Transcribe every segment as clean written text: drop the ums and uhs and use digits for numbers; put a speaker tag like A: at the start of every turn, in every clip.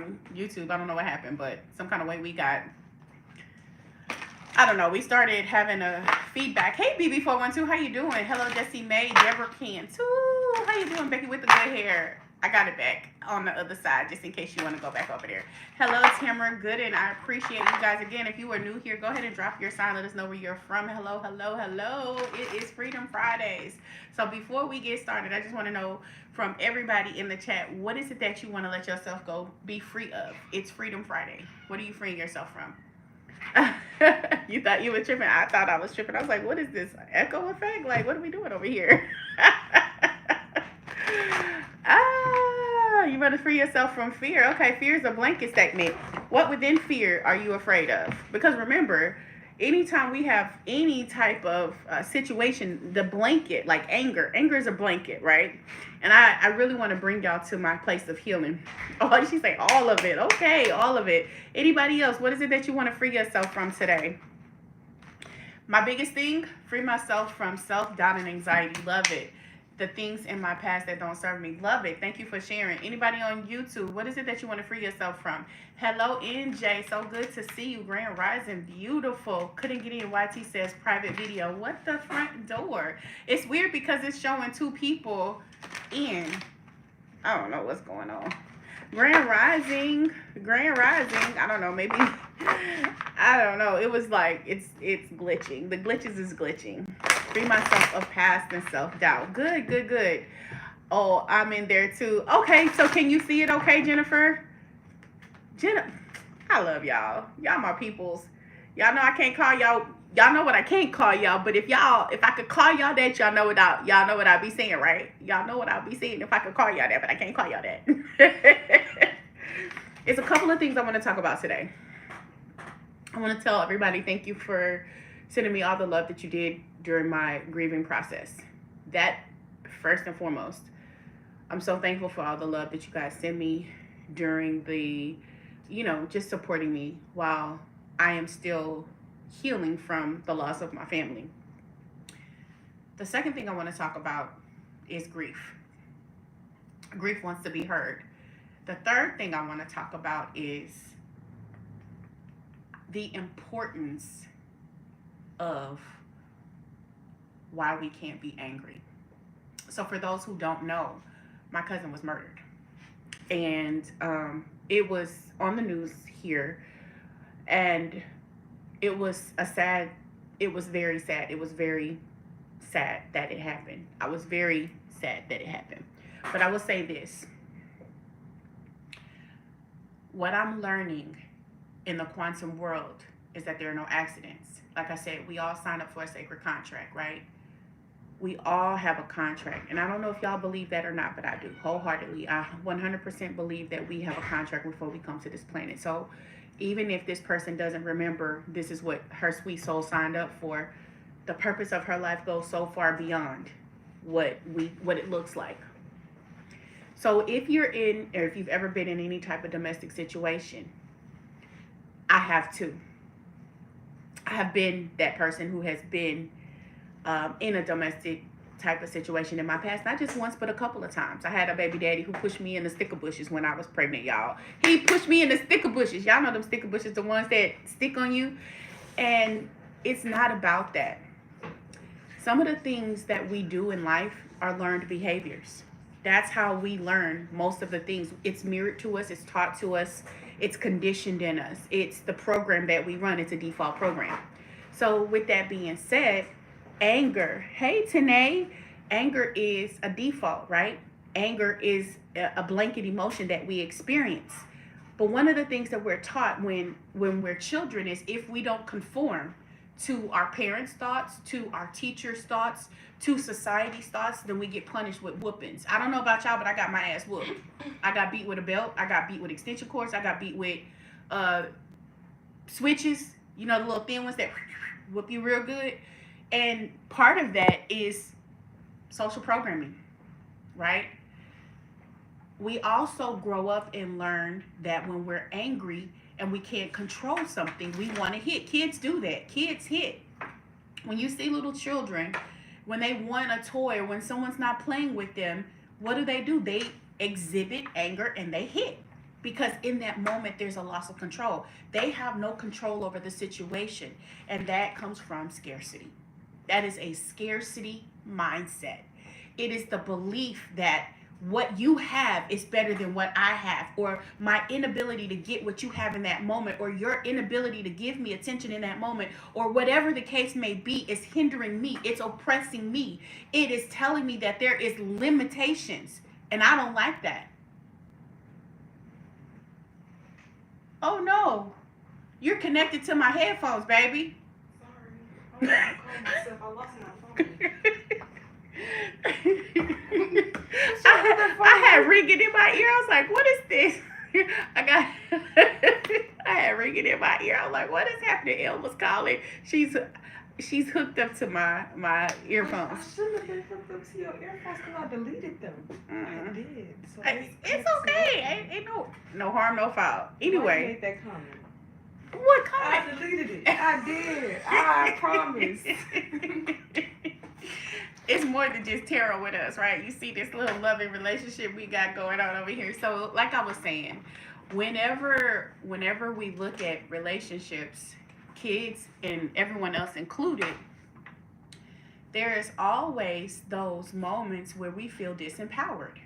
A: on YouTube. I don't know what happened, but some kind of way we got, I don't know, we started having a feedback. Hey, BB412, how you doing? Hello, Jessie May, Deborah Kent. Ooh, how you doing, Becky with the good hair? I got it back on the other side, just in case you want to go back over there. Hello, Tamara Gooden. I appreciate you guys. Again, if you are new here, go ahead and drop your sign. Let us know where you're from. Hello, hello, hello. It is Freedom Fridays. So before we get started, I just want to know from everybody in the chat, what is it that you want to let yourself go be free of? It's Freedom Friday. What are you freeing yourself from? You thought you were tripping. I thought I was tripping. I was like, what is this echo effect? Like, what are we doing over here? You want to free yourself from fear. Okay, fear is a blanket statement. What within fear are you afraid of? Because remember, anytime we have any type of situation, the blanket, like anger is a blanket, right? And I really want to bring y'all to my place of healing. Oh, she say all of it. Okay, all of it. Anybody else, what is it that you want to free yourself from today? My biggest thing, free myself from self-doubt and anxiety. Love it. The things in my past that don't serve me. Love it. Thank you for sharing. Anybody on YouTube, what is it that you want to free yourself from? Hello, NJ. So good to see you. Grand Rising. Beautiful. Couldn't get in. YT says private video. What the front door? It's weird because it's showing two people in. I don't know what's going on. Grand Rising. Grand Rising. I don't know. Maybe. I don't know. It was like, it's glitching. The glitches is glitching. Free myself of past and self-doubt. Good, good, good. Oh, I'm in there too. Okay, so can you see it okay, Jennifer? I love y'all. Y'all my peoples. Y'all know I can't call y'all. Y'all know what I can't call y'all, but if I could call y'all that, y'all know what I'll be saying, right? Y'all know what I'll be saying if I could call y'all that, but I can't call y'all that. It's a couple of things I want to talk about today. I want to tell everybody thank you for sending me all the love that you did during my grieving process. That, first and foremost, I'm so thankful for all the love that you guys send me during the, just supporting me while I am still healing from the loss of my family. The second thing I want to talk about is grief. Grief wants to be heard. The third thing I want to talk about is the importance of why we can't be angry. So for those who don't know, my cousin was murdered. And it was on the news here. And it was very sad. It was very sad that it happened. I was very sad that it happened. But I will say this. What I'm learning in the quantum world is that there are no accidents. Like I said, we all sign up for a sacred contract, right? We all have a contract. And I don't know if y'all believe that or not, but I do wholeheartedly. I 100% believe that we have a contract before we come to this planet. So even if this person doesn't remember, this is what her sweet soul signed up for. The purpose of her life goes so far beyond what it looks like. So if you're in, or if you've ever been in any type of domestic situation, I have too. I have been that person who has been in a domestic type of situation in my past, not just once, but a couple of times. I had a baby daddy who pushed me in the sticker bushes when I was pregnant, y'all. He pushed me in the sticker bushes. Y'all know them sticker bushes, the ones that stick on you. And it's not about that. Some of the things that we do in life are learned behaviors. That's how we learn most of the things. It's mirrored to us. It's taught to us. It's conditioned in us. It's the program that we run. It's a default program. So with that being said, anger. Hey, Tanae. Anger is a default, right? Anger is a blanket emotion that we experience. But one of the things that we're taught when we're children is if we don't conform to our parents' thoughts, to our teachers' thoughts, to society's thoughts, then we get punished with whoopings. I don't know about y'all, but I got my ass whooped. I got beat with a belt. I got beat with extension cords. I got beat with switches, the little thin ones that whoop you real good. And part of that is social programming, right? We also grow up and learn that when we're angry and we can't control something, we want to hit. Kids do that. Kids hit. When you see little children, when they want a toy or when someone's not playing with them, what do? They exhibit anger and they hit. because in that moment there's a loss of control. They have no control over the situation, and that comes from scarcity. That is a scarcity mindset. It is the belief that what you have is better than what I have, or my inability to get what you have in that moment, or your inability to give me attention in that moment, or whatever the case may be, is hindering me. It's oppressing me. It is telling me that there is limitations, and I don't like that. Oh no, you're connected to my headphones, baby.
B: Sorry. I called myself. I lost my phone.
A: I had ringing in my ear. I was like, what is this? I had ringing in my ear. I was like, what is happening? Elle was calling. She's hooked up to my earphones.
B: I shouldn't have been hooked up to your earphones because I deleted them. I did. So
A: it's okay. Ain't no harm, no foul. Anyway.
B: You made that comment.
A: What comment?
B: I deleted it. I did. I promise.
A: It's more than just tarot with us, right? You see this little loving relationship we got going on over here. So like I was saying, whenever we look at relationships, kids and everyone else included, there is always those moments where we feel disempowered.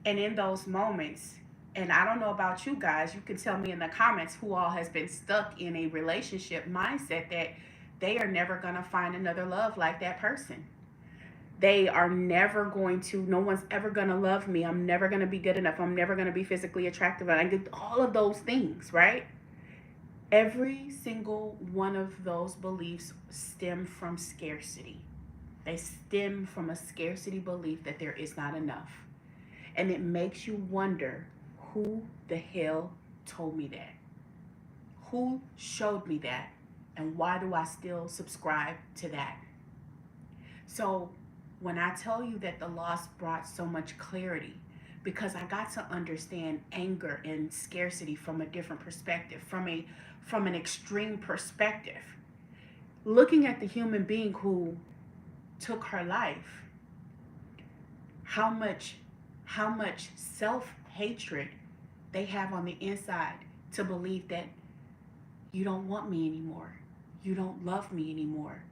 A: And in those moments, and I don't know about you guys, you can tell me in the comments who all has been stuck in a relationship mindset that they are never going to find another love like that person. They are never going to, no one's ever going to love me. I'm never going to be good enough. I'm never going to be physically attractive. And I get all of those things, right? Every single one of those beliefs stem from scarcity. They stem from a scarcity belief that there is not enough. And it makes you wonder, who the hell told me that? Who showed me that? And why do I still subscribe to that? So when I tell you that the loss brought so much clarity, because I got to understand anger and scarcity from a different perspective, from an extreme perspective. Looking at the human being who took her life, how much self-hatred they have on the inside to believe that you don't want me anymore. You don't love me anymore.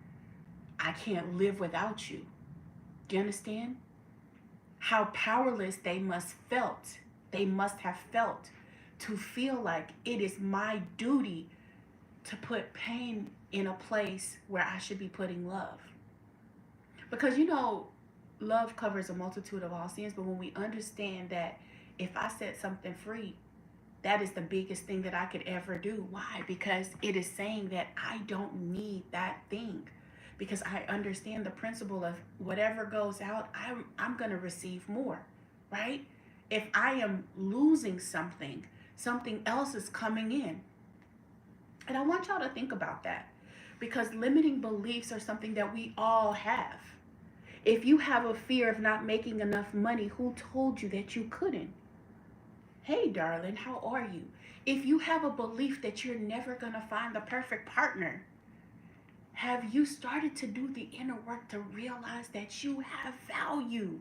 A: I can't live without you. Do you understand? How powerless they must have felt to feel like it is my duty to put pain in a place where I should be putting love. Because love covers a multitude of all sins, but when we understand that if I set something free, that is the biggest thing that I could ever do. Why? Because it is saying that I don't need that thing. Because I understand the principle of whatever goes out, I'm going to receive more, right? If I am losing something else is coming in. And I want y'all to think about that, because limiting beliefs are something that we all have. If you have a fear of not making enough money, who told you that you couldn't? Hey, darling, how are you? If you have a belief that you're never going to find the perfect partner, have you started to do the inner work to realize that you have value,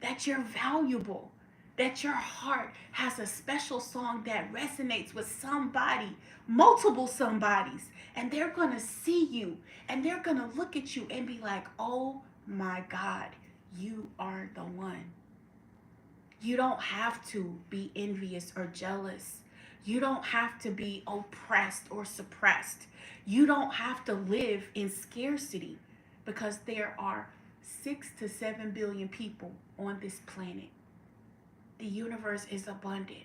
A: that you're valuable, that your heart has a special song that resonates with somebody, multiple somebodies, and they're going to see you and they're going to look at you and be like, oh my God, you are the one. You don't have to be envious or jealous. You don't have to be oppressed or suppressed. You don't have to live in scarcity, because there are 6 to 7 billion people on this planet. The universe is abundant.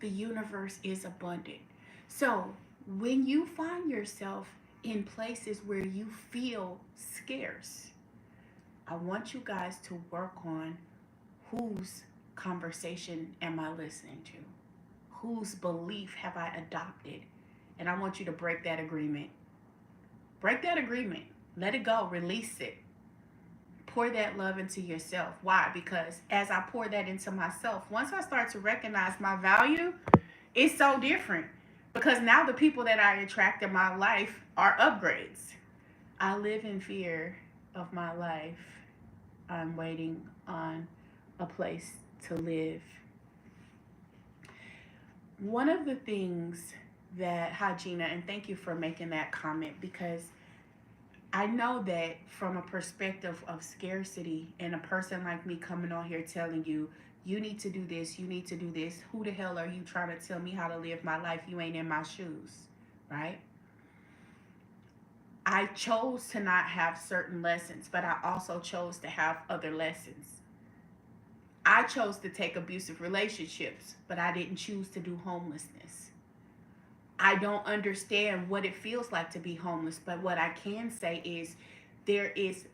A: The universe is abundant. So when you find yourself in places where you feel scarce, I want you guys to work on whose conversation am I listening to? Whose belief have I adopted? And I want you to break that agreement. Break that agreement. Let it go. Release it. Pour that love into yourself. Why? Because as I pour that into myself, once I start to recognize my value, it's so different. Because now the people that I attract in my life are upgrades. I live in fear of my life. I'm waiting on a place to live. One of the things that, hi Gina, and thank you for making that comment, because I know that from a perspective of scarcity and a person like me coming on here telling you, you need to do this, you need to do this. Who the hell are you trying to tell me how to live my life? You ain't in my shoes, right? I chose to not have certain lessons, but I also chose to have other lessons. I chose to take abusive relationships, but I didn't choose to do homelessness. I don't understand what it feels like to be homeless, but what I can say is there is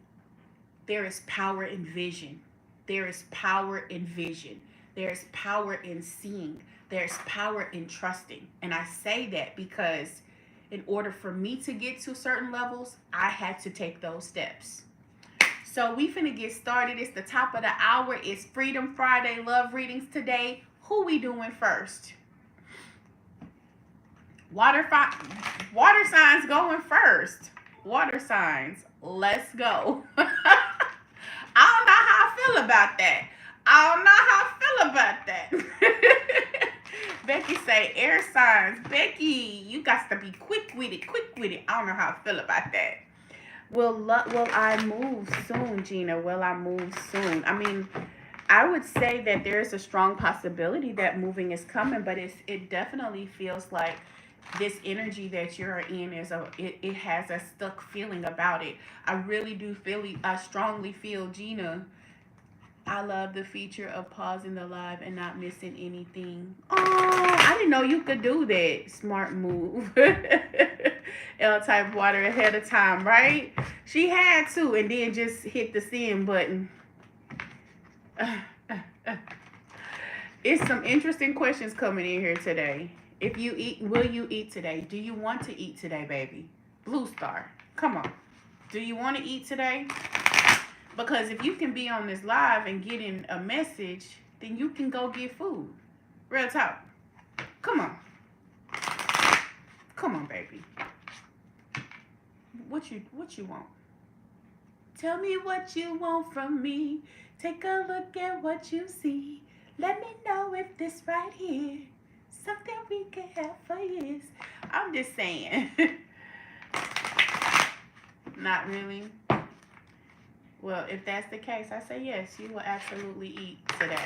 A: there is power in vision. There is power in vision. There is power in seeing. There's power in trusting. And I say that because in order for me to get to certain levels, I had to take those steps. So we finna get started. It's the top of the hour. It's Freedom Friday love readings today. Who we doing first? Water water signs going first. Water signs. Let's go. I don't know how I feel about that. I don't know how I feel about that. Becky say air signs. Becky, you got to be quick with it, quick with it. I don't know how I feel about that. Will I move soon, Gina? Will I move soon? I mean, I would say that there's a strong possibility that moving is coming, but it definitely feels like this energy that you're in it has a stuck feeling about it. I really do feel it. I strongly feel, Gina. I love the feature of pausing the live and not missing anything. Oh, I didn't know you could do that. Smart move. L-type water ahead of time, right? She had to, and then just hit the send button. It's some interesting questions coming in here today. If you eat, will you eat today? Do you want to eat today, baby? Blue Star, come on. Do you want to eat today? Because if you can be on this live and get in a message, then you can go get food. Real talk. Come on. Come on, baby. What you want? Tell me what you want from me. Take a look at what you see. Let me know if this right here something we can have for years. I'm just saying. Not really. Well, if that's the case, I say yes, you will absolutely eat today.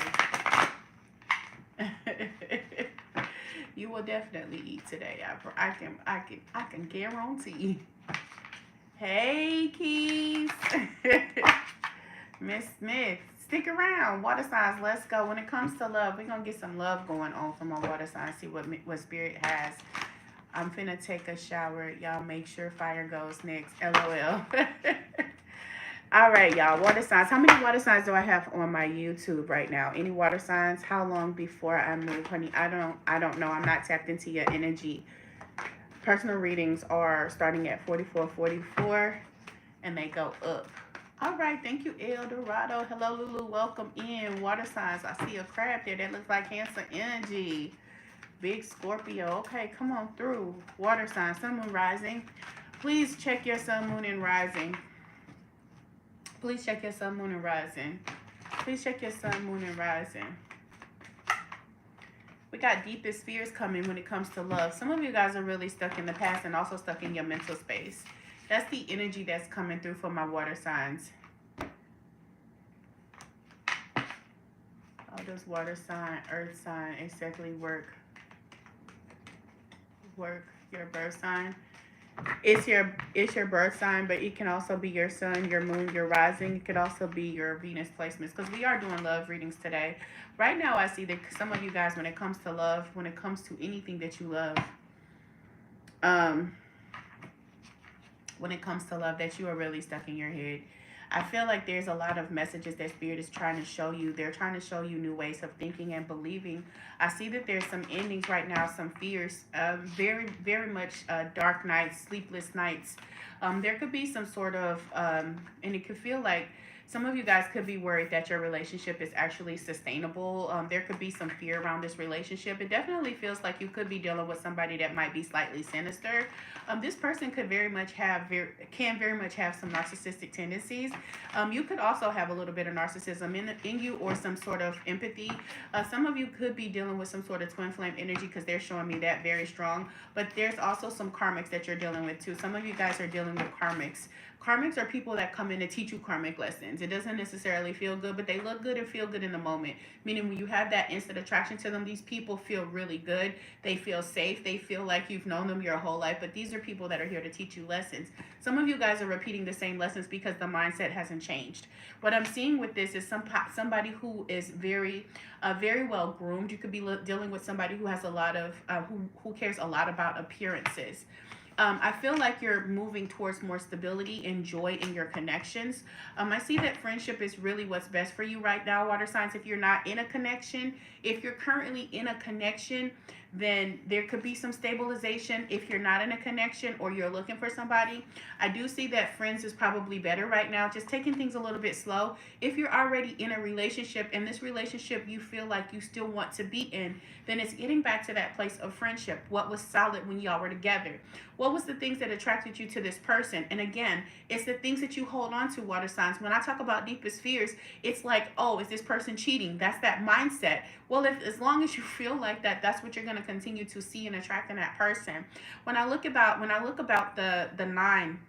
A: You will definitely eat today. I can guarantee. Hey, Keys. Miss Smith, stick around. Water signs, let's go. When it comes to love, we're going to get some love going on from our water signs, see what Spirit has. I'm finna take a shower. Y'all make sure fire goes next. LOL. All right, y'all. Water signs. How many water signs do I have on my YouTube right now? Any water signs? How long before I move, honey? I don't know. I'm not tapped into your energy. Personal readings are starting at 44.44, and they go up. All right. Thank you, El Dorado. Hello, Lulu. Welcome in. Water signs. I see a crab there. That looks like Cancer energy. Big Scorpio. Okay, come on through. Water signs. Sun, moon, rising. Please check your sun, moon, and rising. Please check your sun, moon, and rising. Please check your sun, moon, and rising. We got deepest fears coming when it comes to love. Some of you guys are really stuck in the past and also stuck in your mental space. That's the energy that's coming through for my water signs. How does water sign, earth sign exactly work your birth sign? It's your birth sign, but it can also be your sun, your moon, your rising. It could also be your Venus placements, because we are doing love readings today. Right now, I see that some of you guys, when it comes to love, when it comes to anything that you love, when it comes to love, that you are really stuck in your head. I feel like there's a lot of messages that Spirit is trying to show you. They're trying to show you new ways of thinking and believing. I see that there's some endings right now, some fears, very, very much dark nights, sleepless nights. There could be some sort of, and it could feel like Some of you guys could be worried that your relationship is actually sustainable. There could be some fear around this relationship. It definitely feels like you could be dealing with somebody that might be slightly sinister. This person could can very much have some narcissistic tendencies. You could also have a little bit of narcissism in you, or some sort of empathy. Some of you could be dealing with some sort of twin flame energy, because they're showing me that very strong. But there's also some karmics that you're dealing with too. Some of you guys are dealing with karmics. Karmics are people that come in to teach you karmic lessons. It doesn't necessarily feel good, but they look good and feel good in the moment. Meaning, when you have that instant attraction to them, these people feel really good. They feel safe. They feel like you've known them your whole life. But these are people that are here to teach you lessons. Some of you guys are repeating the same lessons because the mindset hasn't changed. What I'm seeing with this is somebody who is very well groomed. You could be dealing with somebody who has a lot of who cares a lot about appearances. I feel like you're moving towards more stability and joy in your connections. I see that friendship is really what's best for you right now, water signs. If you're not in a connection, if you're currently in a connection, then there could be some stabilization. If you're not in a connection or you're looking for somebody, I do see that friends is probably better right now. Just taking things a little bit slow. If you're already in a relationship, and this relationship you feel like you still want to be in, then it's getting back to that place of friendship. What was solid when y'all were together? What was the things that attracted you to this person? And again, it's the things that you hold on to, water signs. When I talk about deepest fears, it's like, oh, is this person cheating? That's that mindset. Well, if as long as you feel like that, that's what you're going to continue to see and attract in that person. When I look about the nine,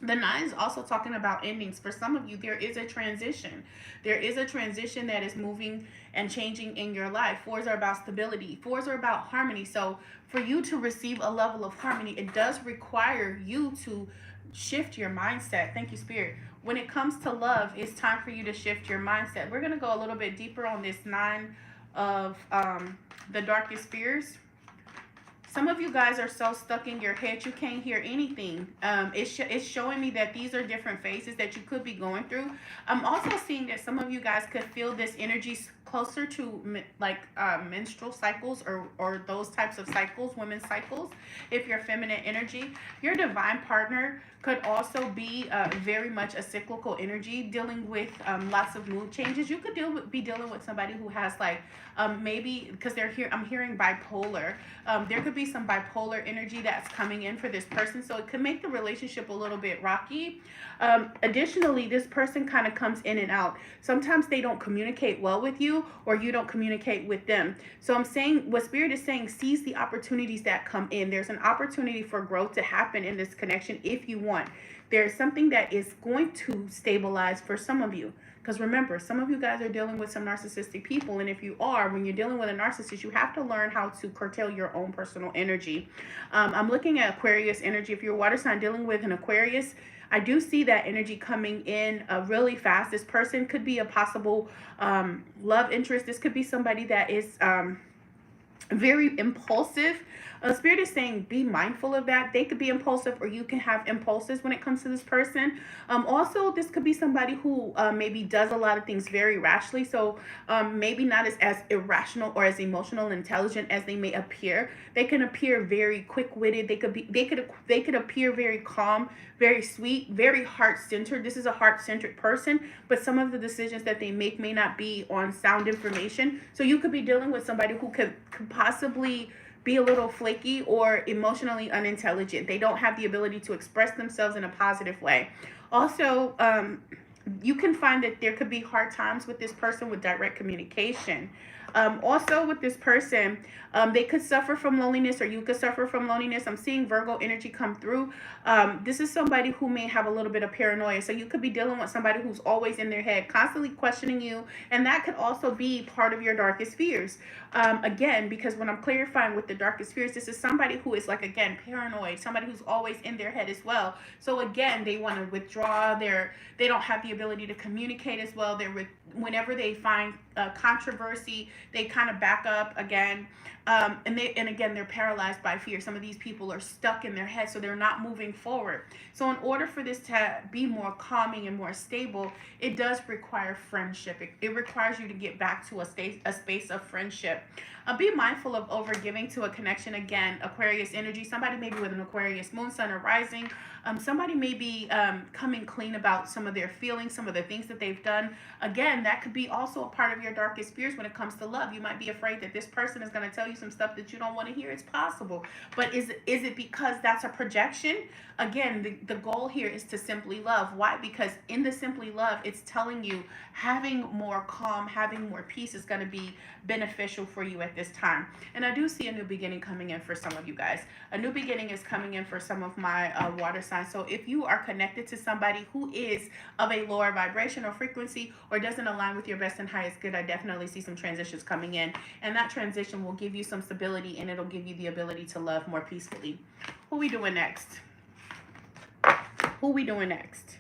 A: the nine is also talking about endings. For some of you, there is a transition. There is a transition that is moving and changing in your life. Fours are about stability. Fours are about harmony. So for you to receive a level of harmony, it does require you to shift your mindset. Thank you, Spirit. When it comes to love, it's time for you to shift your mindset. We're going to go a little bit deeper on this nine of the darkest fears. Some of you guys are so stuck in your head you can't hear anything. It's showing me that these are different phases that you could be going through. I'm also seeing that some of you guys could feel this energy closer to like menstrual cycles, or those types of cycles, women's cycles. If you're feminine energy, your divine partner could also be very much a cyclical energy, dealing with lots of mood changes. You could be dealing with somebody who has like maybe, because I'm hearing bipolar. There could be some bipolar energy that's coming in for this person, so it could make the relationship a little bit rocky. Additionally, this person kind of comes in and out. Sometimes they don't communicate well with you, or you don't communicate with them. So I'm saying, what Spirit is saying, seize the opportunities that come in. There's an opportunity for growth to happen in this connection if you want. There's something that is going to stabilize for some of you. Because remember, some of you guys are dealing with some narcissistic people. And if you are, when you're dealing with a narcissist, you have to learn how to curtail your own personal energy. I'm looking at Aquarius energy. If you're a water sign dealing with an Aquarius, I do see that energy coming in really fast. This person could be a possible love interest. This could be somebody that is very impulsive. Spirit is saying be mindful of that. They could be impulsive, or you can have impulses when it comes to this person. Also, this could be somebody who maybe does a lot of things very rashly. So maybe not as irrational or as emotional and intelligent as they may appear. They can appear very quick-witted. They could appear very calm, very sweet, very heart-centered. This is a heart-centered person, but some of the decisions that they make may not be on sound information. So you could be dealing with somebody who could possibly be a little flaky or emotionally unintelligent. They don't have the ability to express themselves in a positive way. Also, you can find that there could be hard times with this person with direct communication. Also with this person, they could suffer from loneliness, or you could suffer from loneliness. I'm seeing Virgo energy come through. This is somebody who may have a little bit of paranoia. So you could be dealing with somebody who's always in their head, constantly questioning you. And that could also be part of your darkest fears. Again, because when I'm clarifying with the darkest fears, this is somebody who is like, again, paranoid, somebody who's always in their head as well. So again, they want to withdraw. They don't have the ability to communicate as well. Whenever they find controversy, they kind of back up again. And again, they're paralyzed by fear. Some of these people are stuck in their head, so they're not moving forward. So in order for this to be more calming and more stable, it does require friendship. It requires you to get back to a space of friendship. Be mindful of overgiving to a connection. Again, Aquarius energy. Somebody maybe with an Aquarius moon, sun, or rising. Somebody may be coming clean about some of their feelings, some of the things that they've done. Again, that could be also a part of your darkest fears when it comes to love. You might be afraid that this person is going to tell you some stuff that you don't want to hear. It's possible. But is it because that's a projection? Again, the goal here is to simply love. Why? Because in the simply love, it's telling you having more calm, having more peace is going to be beneficial for you at this time. And I do see a new beginning coming in for some of you guys. A new beginning is coming in for some of my water signs. So if you are connected to somebody who is of a lower vibration or frequency or doesn't align with your best and highest good, I definitely see some transitions coming in. And that transition will give you some stability, and it'll give you the ability to love more peacefully. Who we doing next? Who we doing next?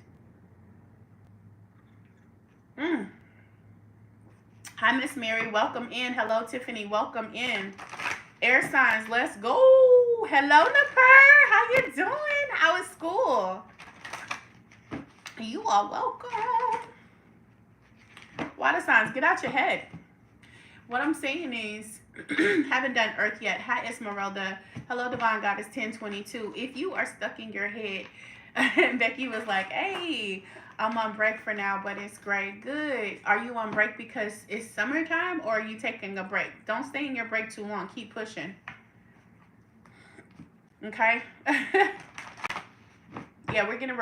A: Hi, Miss Mary. Welcome in. Hello, Tiffany. Welcome in. Air signs. Let's go. Hello, Napur. How you doing? How is school? You are welcome. Water signs. Get out your head. What I'm saying is, haven't done Earth yet. Hi, Esmeralda. Hello, Divine Goddess 1022. If you are stuck in your head, Becky was like, hey, I'm on break for now, but it's great. Good. Are you on break because it's summertime, or are you taking a break? Don't stay in your break too long. Keep pushing. Okay? Yeah, we're getting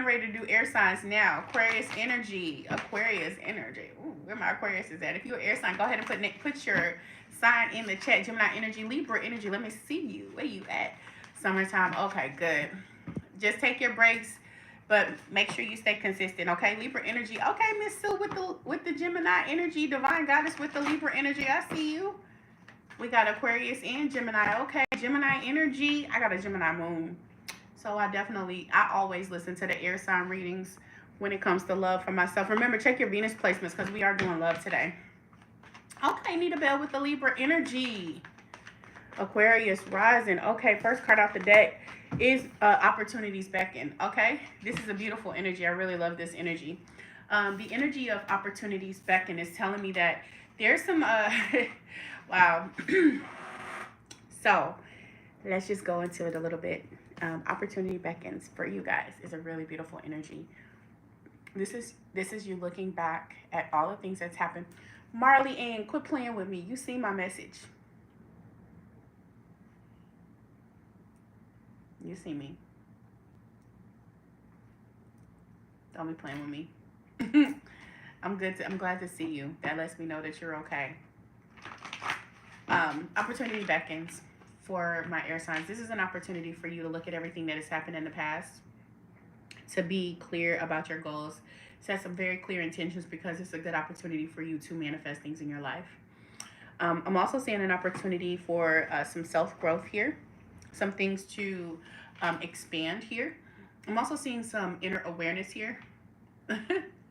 A: ready to do air signs now. Aquarius energy. Aquarius energy. Ooh, where my Aquarius is at? If you're an air sign, go ahead and put your sign in the chat. Gemini energy, Libra energy. Let me see you. Where you at? Summertime. Okay, good. Just take your breaks, but make sure you stay consistent. Okay, Libra energy. Okay, Miss Sue with the Gemini energy, Divine Goddess with the Libra energy. I see you. We got Aquarius and Gemini. Okay, Gemini energy. I got a Gemini moon. So I always listen to the air sign readings when it comes to love for myself. Remember, check your Venus placements because we are doing love today. Okay, Nita Bell with the Libra energy. Aquarius rising. Okay, first card out the deck is opportunities beckon. Okay, this is a beautiful energy. I really love this energy. The energy of opportunities beckon is telling me that there's some wow. So let's just go into it a little bit. Opportunity beckons for you guys is a really beautiful energy. This is you looking back at all the things that's happened. Marley Ann, quit playing with me. You see my message. You see me. Don't be playing with me. I'm glad to see you. That lets me know that you're okay. Opportunity beckons for my air signs. This is an opportunity for you to look at everything that has happened in the past, to be clear about your goals, set some very clear intentions, because it's a good opportunity for you to manifest things in your life. I'm also seeing an opportunity for some self-growth here, some things to expand here. I'm also seeing some inner awareness here.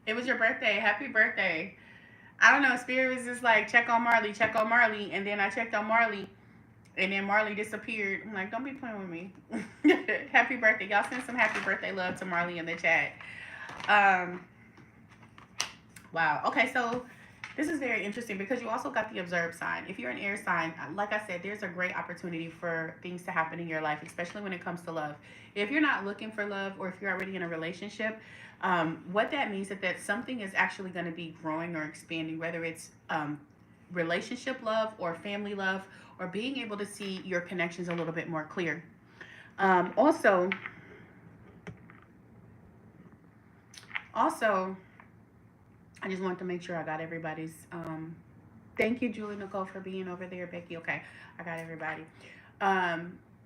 A: It was your birthday. Happy birthday. I don't know. Spirit was just like, check on Marley, check on Marley. And then I checked on Marley, and then Marley disappeared. I'm like, don't be playing with me. Happy birthday. Y'all send some happy birthday love to Marley in the chat. Wow. Okay, so this is very interesting because you also got the observed sign. If you're an air sign, like I said, there's a great opportunity for things to happen in your life, especially when it comes to love. If you're not looking for love, or if you're already in a relationship, what that means is that something is actually going to be growing or expanding, whether it's relationship love or family love, or being able to see your connections a little bit more clear. Also, I just want to make sure I got everybody's. Thank you, Julie Nicole, for being over there. Becky, okay, I got everybody.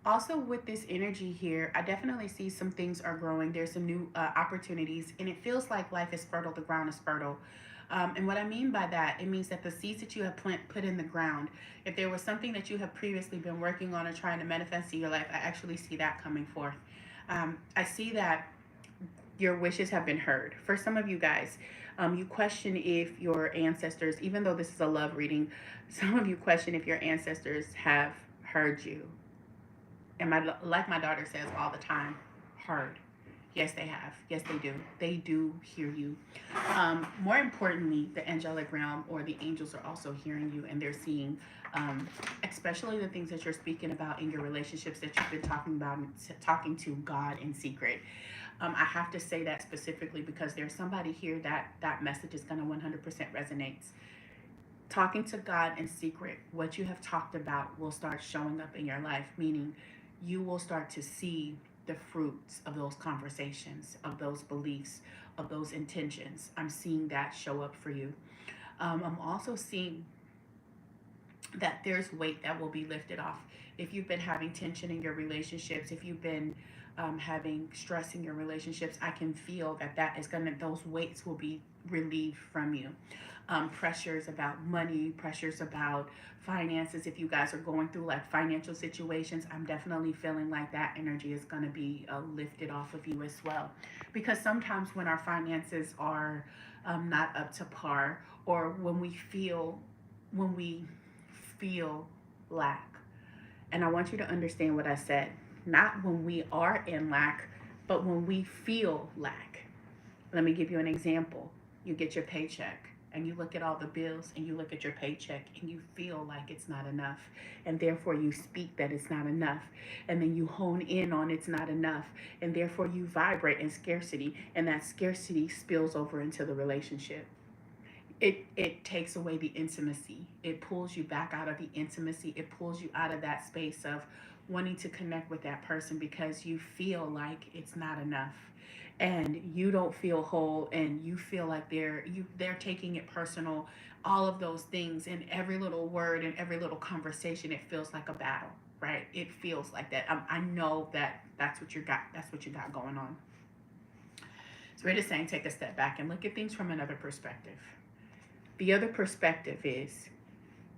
A: Also, with this energy here, I definitely see some things are growing. There's some new opportunities, and it feels like life is fertile. The ground is fertile. And what I mean by that, it means that the seeds that you have put in the ground, if there was something that you have previously been working on or trying to manifest in your life, I actually see that coming forth. I see that your wishes have been heard. For some of you guys, You question if your ancestors, even though this is a love reading, some of you question if your ancestors have heard you. And like my daughter says all the time, heard. Yes, they have. Yes, they do. They do hear you. More importantly, the angelic realm or the angels are also hearing you, and they're seeing, especially the things that you're speaking about in your relationships that you've been talking about, talking to God in secret. I have to say that specifically because there's somebody here that that message is going to 100% resonate. Talking to God in secret, what you have talked about will start showing up in your life, meaning you will start to see the fruits of those conversations, of those beliefs, of those intentions. I'm seeing that show up for you. I'm also seeing that there's weight that will be lifted off. If you've been having tension in your relationships, if you've been having stress in your relationships, I can feel that that is gonna, those weights will be relieved from you. Pressures about money, pressures about finances. If you guys are going through like financial situations, I'm definitely feeling like that energy is going to be lifted off of you as well. Because sometimes when our finances are not up to par, or when we feel lack, and I want you to understand what I said. Not when we are in lack, but when we feel lack. Let me give you an example. You get your paycheck and you look at all the bills and you look at your paycheck and you feel like it's not enough. And therefore you speak that it's not enough. And then you hone in on it's not enough. And therefore you vibrate in scarcity. And that scarcity spills over into the relationship. It takes away the intimacy. It pulls you back out of the intimacy. It pulls you out of that space of wanting to connect with that person because you feel like it's not enough and you don't feel whole and you feel like they're taking it personal. All of those things, and every little word and every little conversation, it feels like a battle, right? It feels like that. I know that that's what you got going on. So we're just saying take a step back and look at things from another perspective. The other perspective is,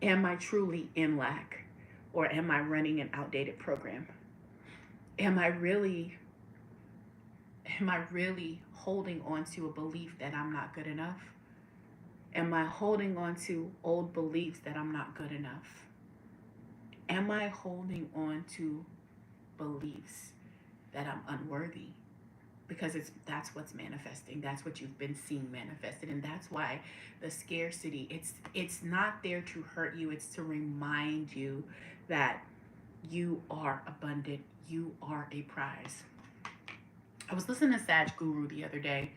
A: am I truly in lack, or am I running an outdated program? Am I really holding on to a belief that I'm not good enough? Am I holding on to old beliefs that I'm not good enough? Am I holding on to beliefs that I'm unworthy? Because that's what's manifesting. That's what you've been seeing manifested, and that's why the scarcity. It's not there to hurt you. It's to remind you that you are abundant. You are a prize. I was listening to Saj Guru the other day,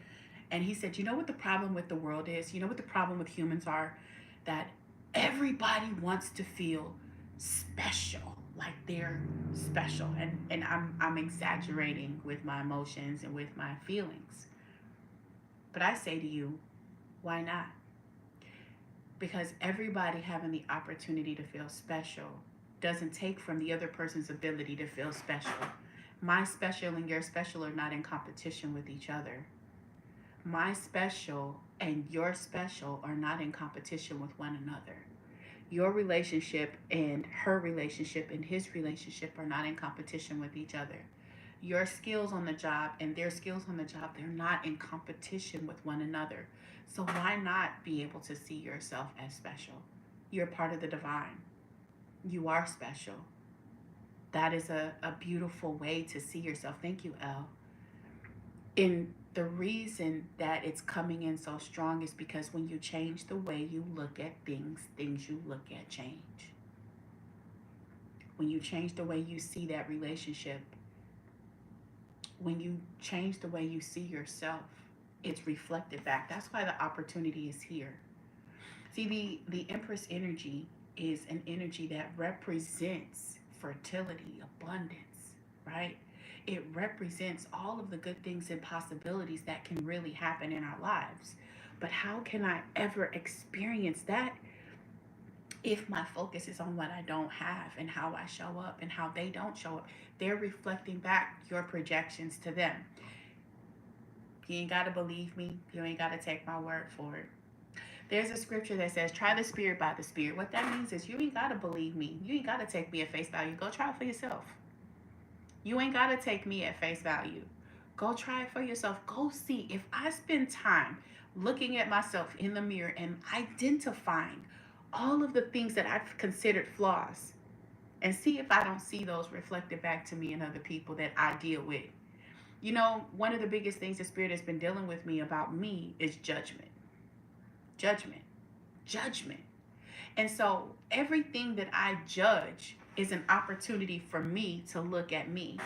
A: and he said, "You know what the problem with the world is? You know what the problem with humans are? That everybody wants to feel special, like they're special." And I'm exaggerating with my emotions and with my feelings. But I say to you, why not? Because everybody having the opportunity to feel special doesn't take from the other person's ability to feel special. My special and your special are not in competition with each other. My special and your special are not in competition with one another. Your relationship and her relationship and his relationship are not in competition with each other. Your skills on the job and their skills on the job, they're not in competition with one another. So why not be able to see yourself as special? You're part of the divine. You are special. That is a beautiful way to see yourself. Thank you, Elle. And the reason that it's coming in so strong is because when you change the way you look at things, things you look at change. When you change the way you see that relationship, when you change the way you see yourself, it's reflected back. That's why the opportunity is here. See, the Empress energy is an energy that represents fertility, abundance, right? It represents all of the good things and possibilities that can really happen in our lives. But how can I ever experience that if my focus is on what I don't have and how I show up and how they don't show up? They're reflecting back your projections to them. You ain't got to believe me. You ain't got to take my word for it. There's a scripture that says, try the spirit by the spirit. What that means is you ain't got to believe me. You ain't got to take me at face value. Go try it for yourself. You ain't got to take me at face value. Go try it for yourself. Go see. If I spend time looking at myself in the mirror and identifying all of the things that I've considered flaws, and see if I don't see those reflected back to me and other people that I deal with. You know, one of the biggest things the Spirit has been dealing with me about me is judgment. Judgment. Judgment. And so everything that I judge is an opportunity for me to look at me.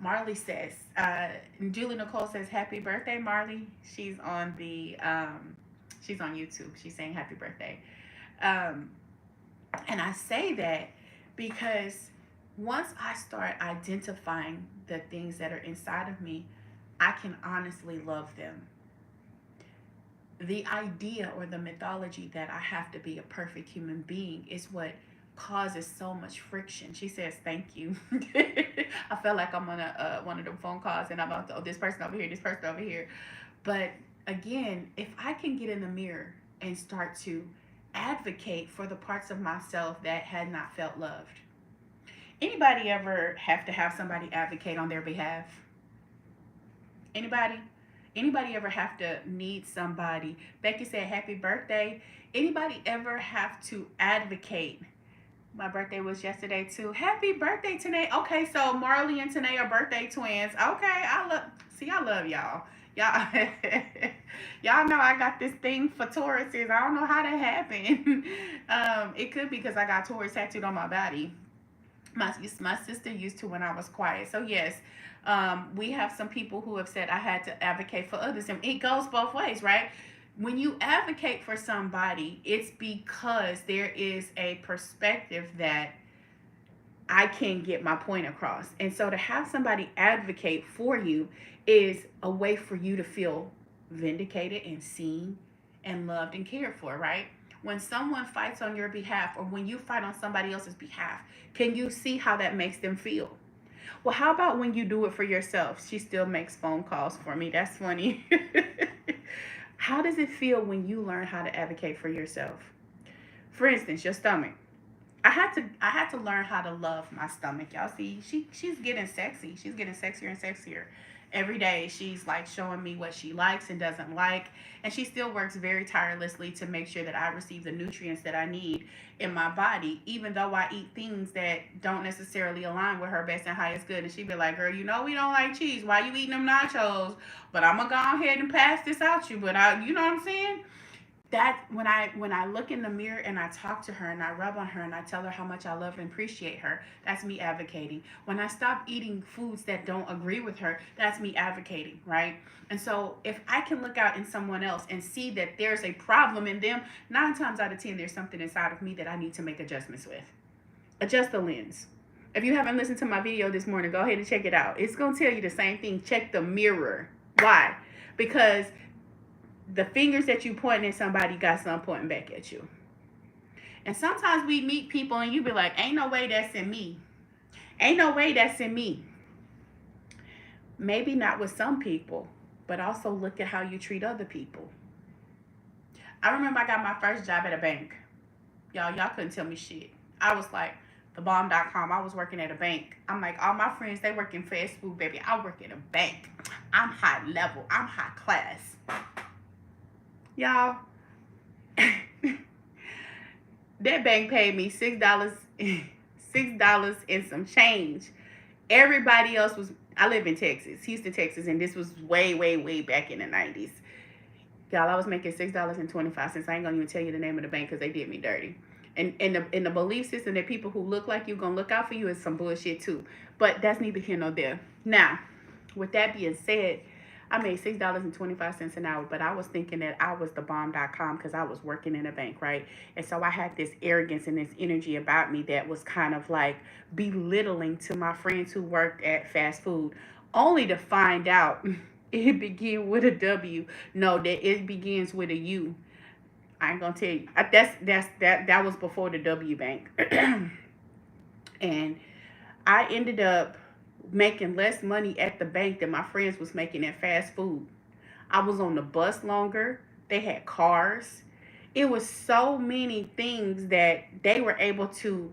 A: Marley says, Julie Nicole says, happy birthday, Marley. She's on YouTube. She's saying happy birthday. Um, and I say that because once I start identifying the things that are inside of me, I can honestly love them. The idea or the mythology that I have to be a perfect human being is what causes so much friction. She says, thank you. I felt like I'm on one of them phone calls and I'm about to, oh, this person over here, this person over here. But again, if I can get in the mirror and start to advocate for the parts of myself that had not felt loved. Anybody ever have to have somebody advocate on their behalf? Anybody? Anybody ever have to need somebody? Becky said, happy birthday. Anybody ever have to advocate? My birthday was yesterday too. Happy birthday, Tanae. Okay, so Marley and Tanae are birthday twins. Okay, I love y'all. Y'all, y'all know I got this thing for Tauruses. I don't know how that happened. It could be because I got Taurus tattooed on my body. My sister used to when I was quiet. So yes, we have some people who have said I had to advocate for others, and it goes both ways, right? When you advocate for somebody, it's because there is a perspective that I can get my point across. And so to have somebody advocate for you is a way for you to feel vindicated and seen and loved and cared for, right? When someone fights on your behalf or when you fight on somebody else's behalf, can you see how that makes them feel? Well, how about when you do it for yourself? She still makes phone calls for me. That's funny. How does it feel when you learn how to advocate for yourself? For instance, your stomach. I had to learn how to love my stomach. Y'all see, she's getting sexy. She's getting sexier and sexier. Every day she's like showing me what she likes and doesn't like. And she still works very tirelessly to make sure that I receive the nutrients that I need in my body, even though I eat things that don't necessarily align with her best and highest good. And she'd be like, girl, you know we don't like cheese. Why you eating them nachos? But I'm gonna go ahead and pass this out you. But you know what I'm saying? That when I look in the mirror and I talk to her and I rub on her and I tell her how much I love and appreciate her, that's me advocating. When I stop eating foods that don't agree with her, that's me advocating, right? And so if I can look out in someone else and see that there's a problem in them, 9 times out of 10 there's something inside of me that I need to make adjustments with. Adjust the lens. If you haven't listened to my video this morning, go ahead and check it out. It's going to tell you the same thing. Check the mirror. Why? Because the fingers that you pointing at somebody got some pointing back at you. And sometimes we meet people and you be like, ain't no way that's in me. Ain't no way that's in me. Maybe not with some people, but also look at how you treat other people. I remember I got my first job at a bank. Y'all couldn't tell me shit. I was like, thebomb.com. I was working at a bank. I'm like, all my friends, they work in fast food, baby. I work at a bank. I'm high level. I'm high class. Y'all, that bank paid me $6 and some change. Everybody else was, I live in Texas, Houston, Texas, and this was way, way, way back in the 90s. Y'all, I was making $6.25. I ain't gonna even tell you the name of the bank because they did me dirty. And in the belief system that people who look like you gonna look out for you is some bullshit too. But that's neither here nor there. Now, with that being said, I made $6.25 an hour, but I was thinking that I was the bomb.com because I was working in a bank, right? And so I had this arrogance and this energy about me that was kind of like belittling to my friends who worked at fast food, only to find out it began with a W. No, that it begins with a U. I ain't gonna tell you. That was before the W bank. And I ended up making less money at the bank than my friends was making at fast food. I was on the bus longer. They had cars. It was so many things that they were able to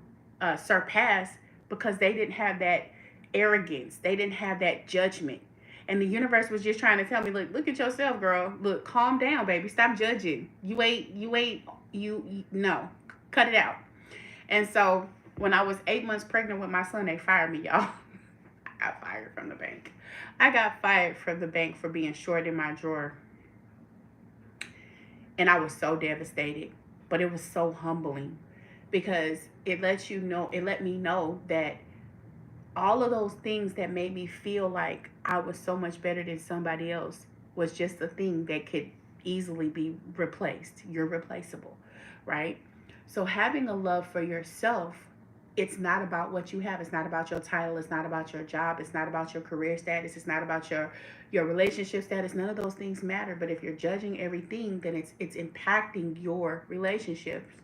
A: surpass because they didn't have that arrogance. They didn't have that judgment. And the universe was just trying to tell me, look at yourself, girl. Look, calm down, baby. Stop judging. You no, cut it out. And so when I was 8 months pregnant with my son, they fired me, y'all. I got fired from the bank. I got fired from the bank for being short in my drawer. And I was so devastated. But it was so humbling because it let me know that all of those things that made me feel like I was so much better than somebody else was just a thing that could easily be replaced. You're replaceable, right? So having a love for yourself, it's not about what you have. It's not about your title. It's not about your job. It's not about your career status. It's not about your relationship status. None of those things matter. But if you're judging everything, then it's impacting your relationships.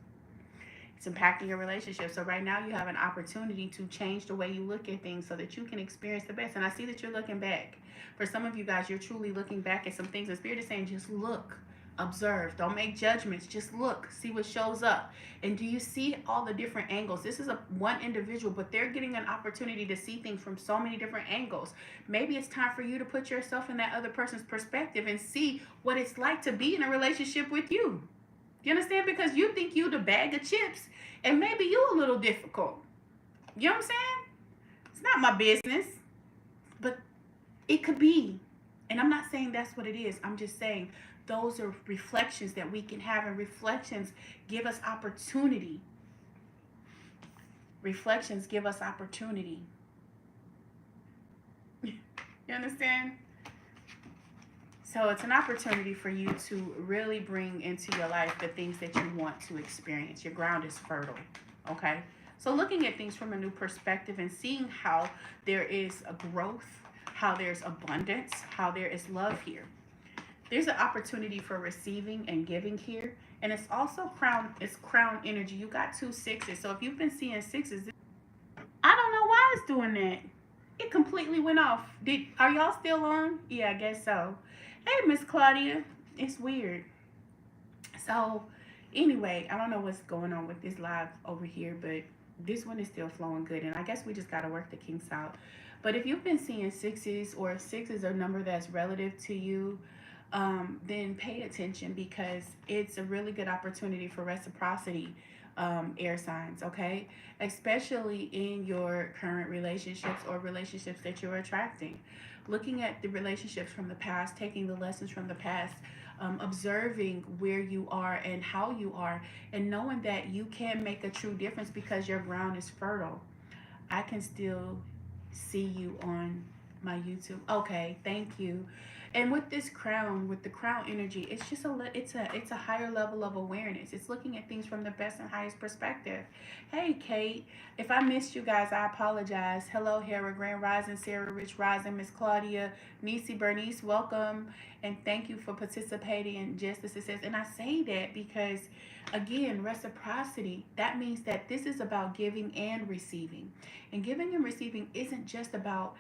A: It's impacting your relationship. So right now you have an opportunity to change the way you look at things so that you can experience the best. And I see that you're looking back. For some of you guys, you're truly looking back at some things. The Spirit is saying, just look, observe, don't make judgments. Just look, see what shows up. And do you see all the different angles? This is one individual, but they're getting an opportunity to see things from so many different angles. Maybe it's time for you to put yourself in that other person's perspective and see what it's like to be in a relationship with you. You understand? Because you think you the bag of chips and maybe you a little difficult. You know what I'm saying? It's not my business, but it could be. And I'm not saying that's what it is. I'm just saying those are reflections that we can have, and reflections give us opportunity. Reflections give us opportunity. You understand? So it's an opportunity for you to really bring into your life the things that you want to experience. Your ground is fertile, okay? So looking at things from a new perspective and seeing how there is a growth, how there's abundance, how there is love here. There's an opportunity for receiving and giving here. And it's also crown energy. You got 2 6s. So if you've been seeing 6s, I don't know why it's doing that. It completely went off. Are y'all still on? Yeah, I guess so. Hey, Miss Claudia. It's weird. So, anyway, I don't know what's going on with this live over here, but this one is still flowing good. And I guess we just got to work the kinks out. But if you've been seeing 6s, or if 6 is a number that's relative to you, then pay attention, because it's a really good opportunity for reciprocity, air signs, okay? Especially in your current relationships or relationships that you're attracting. Looking at the relationships from the past, taking the lessons from the past, observing where you are and how you are, and knowing that you can make a true difference because your ground is fertile. I can still see you on my YouTube. Okay, thank you. And with this crown, with the crown energy, it's just it's a higher level of awareness. It's looking at things from the best and highest perspective. Hey, Kate, if I missed you guys, I apologize. Hello, Hera, Grand Rising, Sarah, Rich Rising, Miss Claudia, Nisi, Bernice, welcome, and thank you for participating in Just the Success. And I say that because, again, reciprocity, that means that this is about giving and receiving. And giving and receiving isn't just about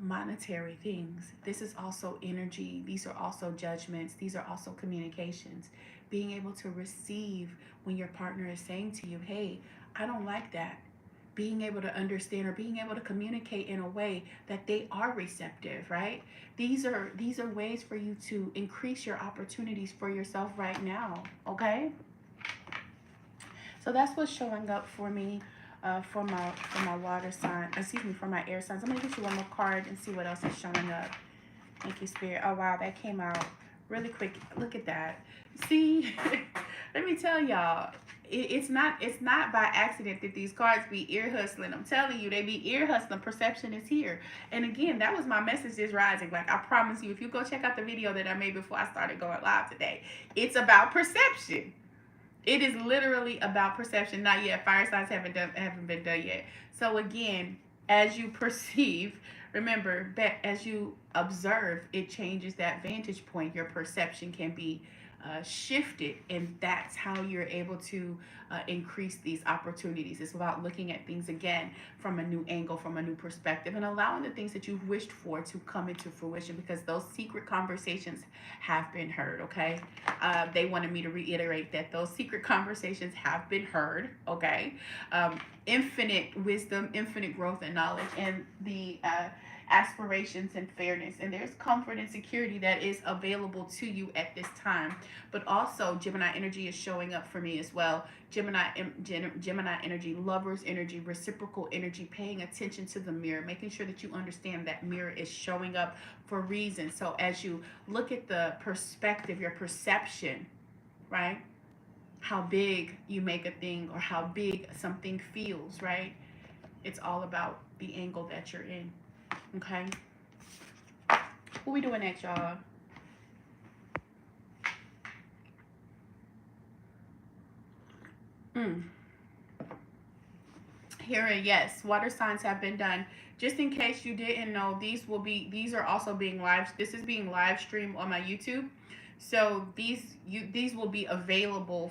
A: monetary things. This is also energy. These are also judgments. These are also communications. Being able to receive when your partner is saying to you, hey, I don't like that. Being able to understand, or being able to communicate in a way that they are receptive, right? These are ways for you to increase your opportunities for yourself right now, okay? So that's what's showing up for me. For my water sign, for my air signs. I'm gonna get you one more card and see what else is showing up. Thank you, Spirit. Oh wow, that came out really quick. Look at that. See, let me tell y'all, it's not by accident that these cards be ear hustling. I'm telling you, they be ear hustling. Perception is here. And again, that was my message this rising. Like, I promise you, if you go check out the video that I made before I started going live today, it's about perception. It is literally about perception. Not yet. Fire signs haven't been done yet. So again, as you perceive, remember that as you observe, it changes that vantage point. Your perception can be shifted, and that's how you're able to increase these opportunities. It's about looking at things again from a new angle, from a new perspective, and allowing the things that you've wished for to come into fruition, because those secret conversations have been heard. Okay, they wanted me to reiterate that those secret conversations have been heard. Okay, infinite wisdom, infinite growth and knowledge, and the aspirations and fairness, and there's comfort and security that is available to you at this time. But also Gemini energy is showing up for me as well. Gemini energy, lovers energy, reciprocal energy, paying attention to the mirror, making sure that you understand that mirror is showing up for a reason. So as you look at the perspective, your perception, right, how big you make a thing or how big something feels, right, it's all about the angle that you're in. Okay, what we doing next, y'all? Here, yes, water signs have been done. Just in case you didn't know, these are also being live. This is being live streamed on my YouTube. So these will be available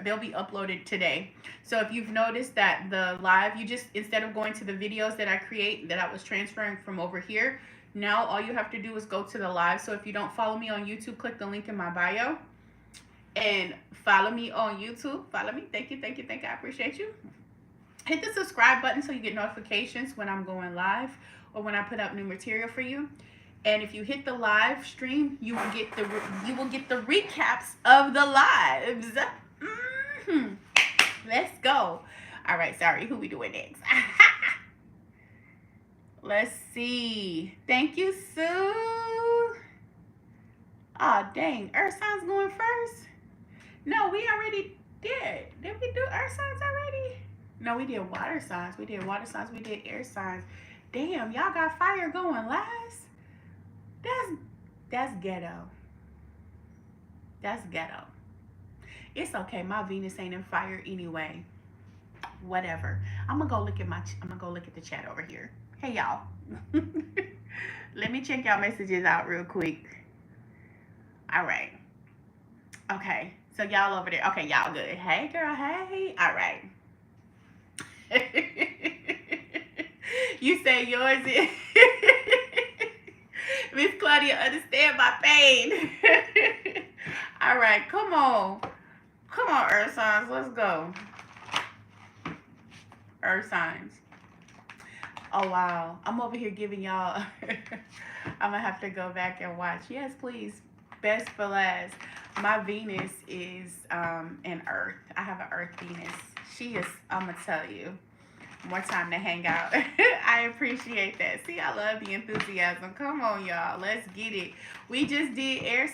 A: they'll be uploaded today. So if you've noticed that the live, you just, instead of going to the videos that I create that I was transferring from over here, now all you have to do is go to the live. So if you don't follow me on YouTube, click the link in my bio and follow me on YouTube. Follow me. Thank you, thank you, thank you. I appreciate you. Hit the subscribe button so you get notifications when I'm going live or when I put up new material for you. And if you hit the live stream, you will get the recaps of the lives. Let's go. All right, sorry, who we doing next? Let's see. Thank you, Sue. Oh, dang, earth signs going first? No, we already did. Did we do earth signs already? No, we did water signs. We did water signs. We did air signs. Damn, y'all got fire going last. That's ghetto. That's ghetto. It's okay. My Venus ain't in fire anyway. Whatever. I'm gonna go look at the chat over here. Hey y'all. Let me check y'all messages out real quick. All right. Okay. So y'all over there. Okay, y'all good. Hey girl. Hey. All right. You say yours is Miss Claudia, understand my pain. All right, come on, earth signs, let's go. Earth signs. Oh wow, I'm over here giving y'all I'm gonna have to go back and watch. Yes, please. Best for last. My Venus is an earth. I have an earth Venus. She is, I'm gonna tell you, more time to hang out. I appreciate that. See, I love the enthusiasm. Come on, y'all. Let's get it. We just did air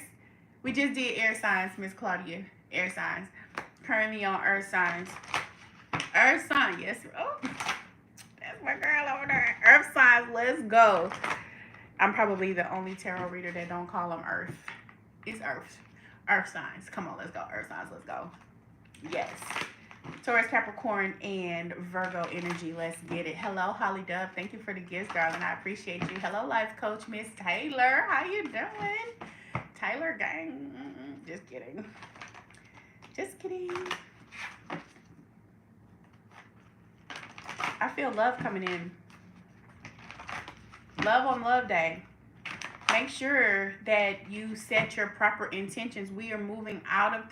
A: signs, Miss Claudia. Air signs. Currently on earth signs. Earth sign, yes. Oh, that's my girl over there. Earth signs, let's go. I'm probably the only tarot reader that don't call them earth. It's earth. Earth signs. Come on, let's go. Earth signs, let's go. Yes. Taurus, Capricorn, and Virgo energy. Let's get it. Hello, Holly Dove. Thank you for the gifts, darling. I appreciate you. Hello, life coach, Miss Taylor. How you doing? Taylor gang. Just kidding. Just kidding. I feel love coming in. Love on love day. Make sure that you set your proper intentions. We are moving out of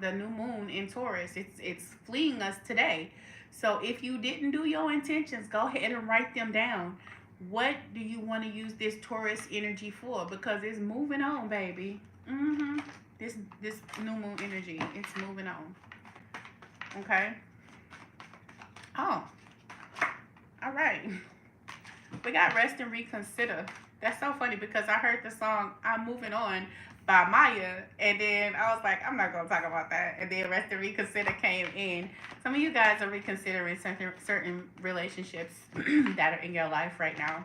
A: the new moon in Taurus. It's fleeing us today. So if you didn't do your intentions, go ahead and write them down. What do you want to use this Taurus energy for? Because it's moving on, baby. This new moon energy, it's moving on. Okay. Oh. All right. We got Rest and Reconsider. That's so funny because I heard the song I'm Moving On by Maya, and then I was like, I'm not going to talk about that. And then Rest and Reconsider came in. Some of you guys are reconsidering certain relationships that are in your life right now.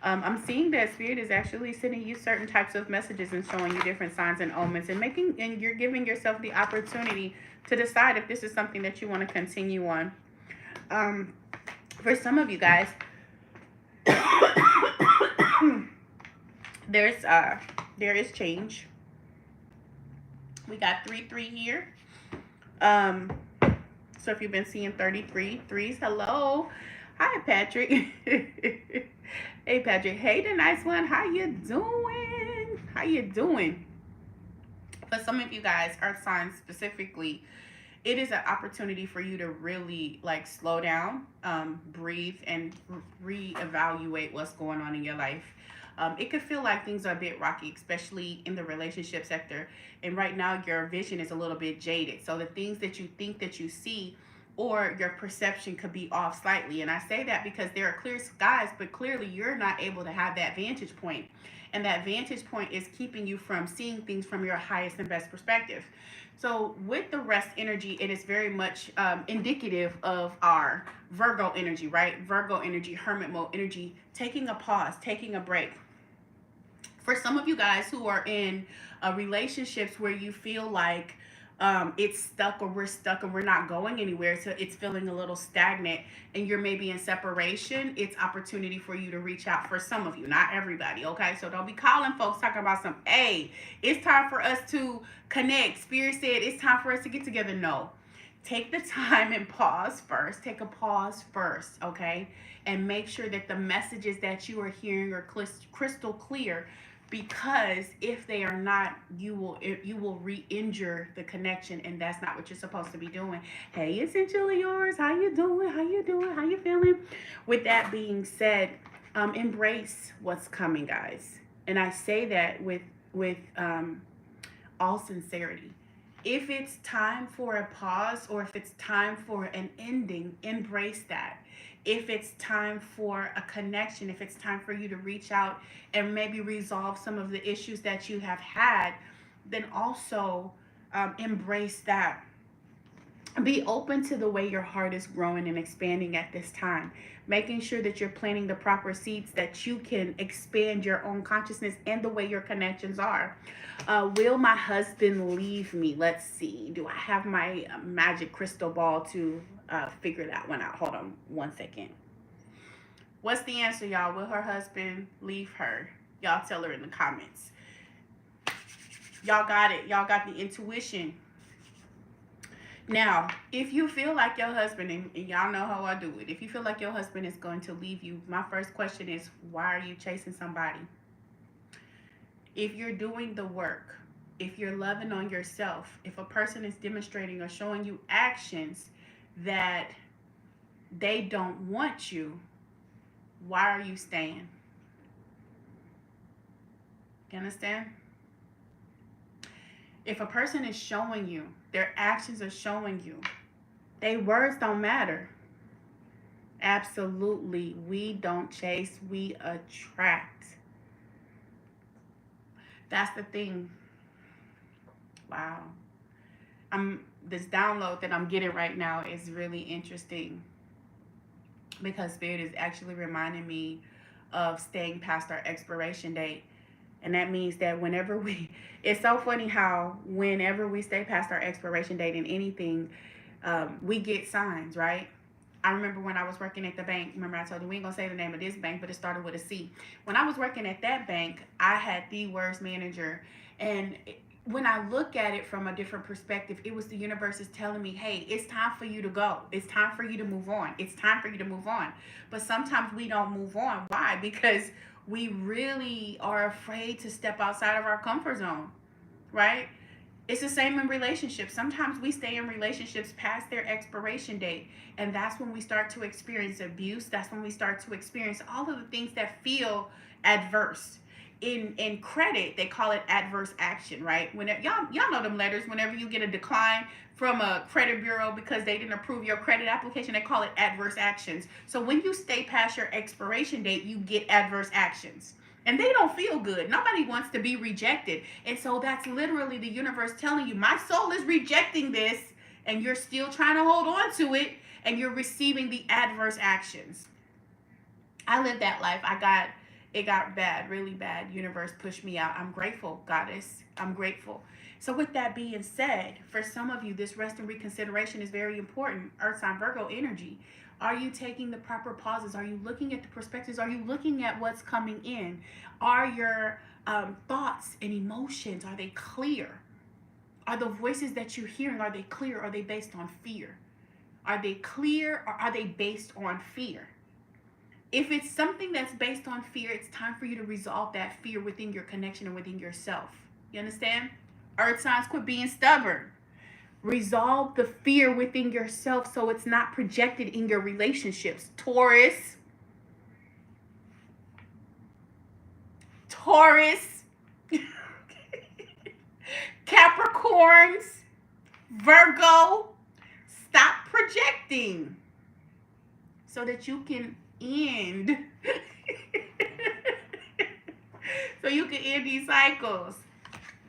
A: I'm seeing that Spirit is actually sending you certain types of messages and showing you different signs and omens, and you're giving yourself the opportunity to decide if this is something that you want to continue on. For some of you guys, there is change We got 3-3 here. So if you've been seeing 33 threes, hello. Hi, Patrick. Hey, Patrick. Hey, the nice one. How you doing? How you doing? For some of you guys, earth signs specifically, it is an opportunity for you to really like slow down, breathe, and reevaluate what's going on in your life. It could feel like things are a bit rocky, especially in the relationship sector. And right now, your vision is a little bit jaded. So the things that you think that you see or your perception could be off slightly. And I say that because there are clear skies, but clearly you're not able to have that vantage point. And that vantage point is keeping you from seeing things from your highest and best perspective. So with the rest energy, it is very much indicative of our Virgo energy, right? Virgo energy, hermit mode energy, taking a pause, taking a break. For some of you guys who are in relationships where you feel like it's stuck or we're not going anywhere, so it's feeling a little stagnant and you're maybe in separation, it's opportunity for you to reach out. For some of you, not everybody, okay? So don't be calling folks talking about some, hey, it's time for us to connect. Spirit said it's time for us to get together. No. Take the time and pause first. Take a pause first, okay? And make sure that the messages that you are hearing are crystal clear, because if they are not, you will re-injure the connection, and that's not what you're supposed to be doing. Hey, essentially yours, how you doing? How you doing? How you feeling? With that being said, embrace what's coming, guys. And I say that with all sincerity. If it's time for a pause or if it's time for an ending, embrace that. If it's time for a connection, if it's time for you to reach out and maybe resolve some of the issues that you have had, then also embrace that. Be open to the way your heart is growing and expanding at this time, making sure that you're planting the proper seeds that you can expand your own consciousness and the way your connections are. Will my husband leave me? Let's see. Do I have my magic crystal ball to figure that one out? Hold on one second. What's the answer, y'all? Will her husband leave her? Y'all tell her in the comments. Y'all got it. Y'all got the intuition. Now, if you feel like your husband, and y'all know how I do it, if you feel like your husband is going to leave you, my first question is, why are you chasing somebody? If you're doing the work, if you're loving on yourself, if a person is demonstrating or showing you actions that they don't want you, why are you staying? You understand? If a person is showing you, their actions are showing you, their words don't matter. Absolutely, we don't chase, we attract. That's the thing. Wow. This download that I'm getting right now is really interesting, because Spirit is actually reminding me of staying past our expiration date. And that means that whenever it's so funny how whenever we stay past our expiration date in anything, we get signs, right? I remember when I was working at the bank, remember I told you we ain't gonna say the name of this bank, but it started with a C. When I was working at that bank, I had the worst manager. And when I look at it from a different perspective, it was the universe is telling me, hey, it's time for you to go. It's time for you to move on. It's time for you to move on. But sometimes we don't move on. Why? Because we really are afraid to step outside of our comfort zone, right? It's the same in relationships. Sometimes we stay in relationships past their expiration date, and that's when we start to experience abuse. That's when we start to experience all of the things that feel adverse. In credit, they call it adverse action, right? When y'all know them letters. Whenever you get a decline from a credit bureau because they didn't approve your credit application, they call it adverse actions. So when you stay past your expiration date, you get adverse actions. And they don't feel good. Nobody wants to be rejected. And so that's literally the universe telling you, my soul is rejecting this, and you're still trying to hold on to it, and you're receiving the adverse actions. I lived that life. It got bad, really bad. Universe pushed me out. I'm grateful, goddess. I'm grateful. So with that being said, for some of you, this rest and reconsideration is very important. Earth sign Virgo energy. Are you taking the proper pauses? Are you looking at the perspectives? Are you looking at what's coming in? Are your thoughts and emotions, are they clear? Are the voices that you're hearing, are they clear? Or are they based on fear? Are they clear or are they based on fear? If it's something that's based on fear, it's time for you to resolve that fear within your connection and within yourself. You understand? Earth signs, quit being stubborn. Resolve the fear within yourself so it's not projected in your relationships. Taurus. Capricorns. Virgo. Stop projecting so that you can end so you can end these cycles.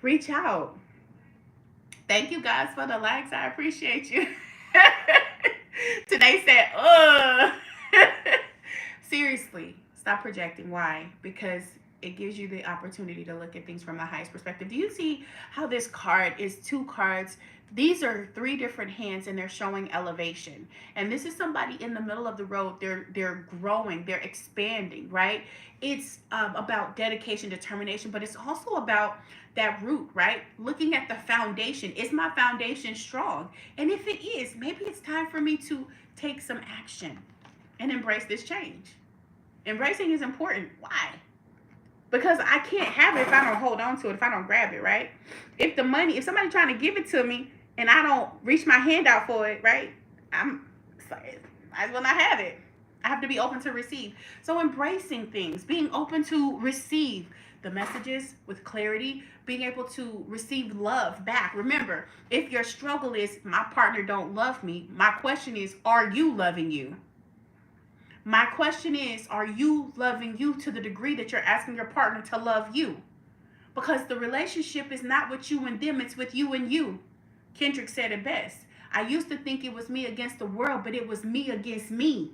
A: Reach out. Thank you guys for the likes. I appreciate you. Today said, seriously, stop projecting. Why? Because it gives you the opportunity to look at things from the highest perspective. Do you see how this card is 2 cards? These are 3 different hands and they're showing elevation. And this is somebody in the middle of the road. They're growing, they're expanding, right? It's about dedication, determination, but it's also about that root, right? Looking at the foundation. Is my foundation strong? And if it is, maybe it's time for me to take some action and embrace this change. Embracing is important. Why? Because I can't have it if I don't hold on to it, if I don't grab it, right? If somebody's trying to give it to me and I don't reach my hand out for it, right? Might as well not have it. I have to be open to receive. So embracing things, being open to receive the messages with clarity, being able to receive love back. Remember, if your struggle is, my partner don't love me, my question is, are you loving you? My question is, are you loving you to the degree that you're asking your partner to love you? Because the relationship is not with you and them, it's with you and you. Kendrick said it best. I used to think it was me against the world, but it was me against me.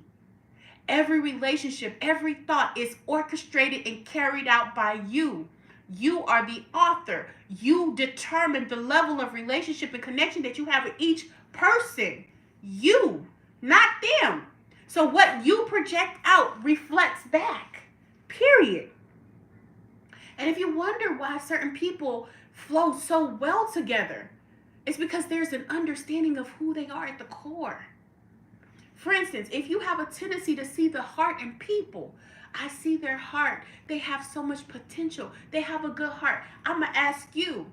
A: Every relationship, every thought is orchestrated and carried out by you. You are the author. You determine the level of relationship and connection that you have with each person. You, not them. So what you project out reflects back, period. And if you wonder why certain people flow so well together, it's because there's an understanding of who they are at the core. For instance, if you have a tendency to see the heart in people, I see their heart. They have so much potential. They have a good heart. I'm going to ask you,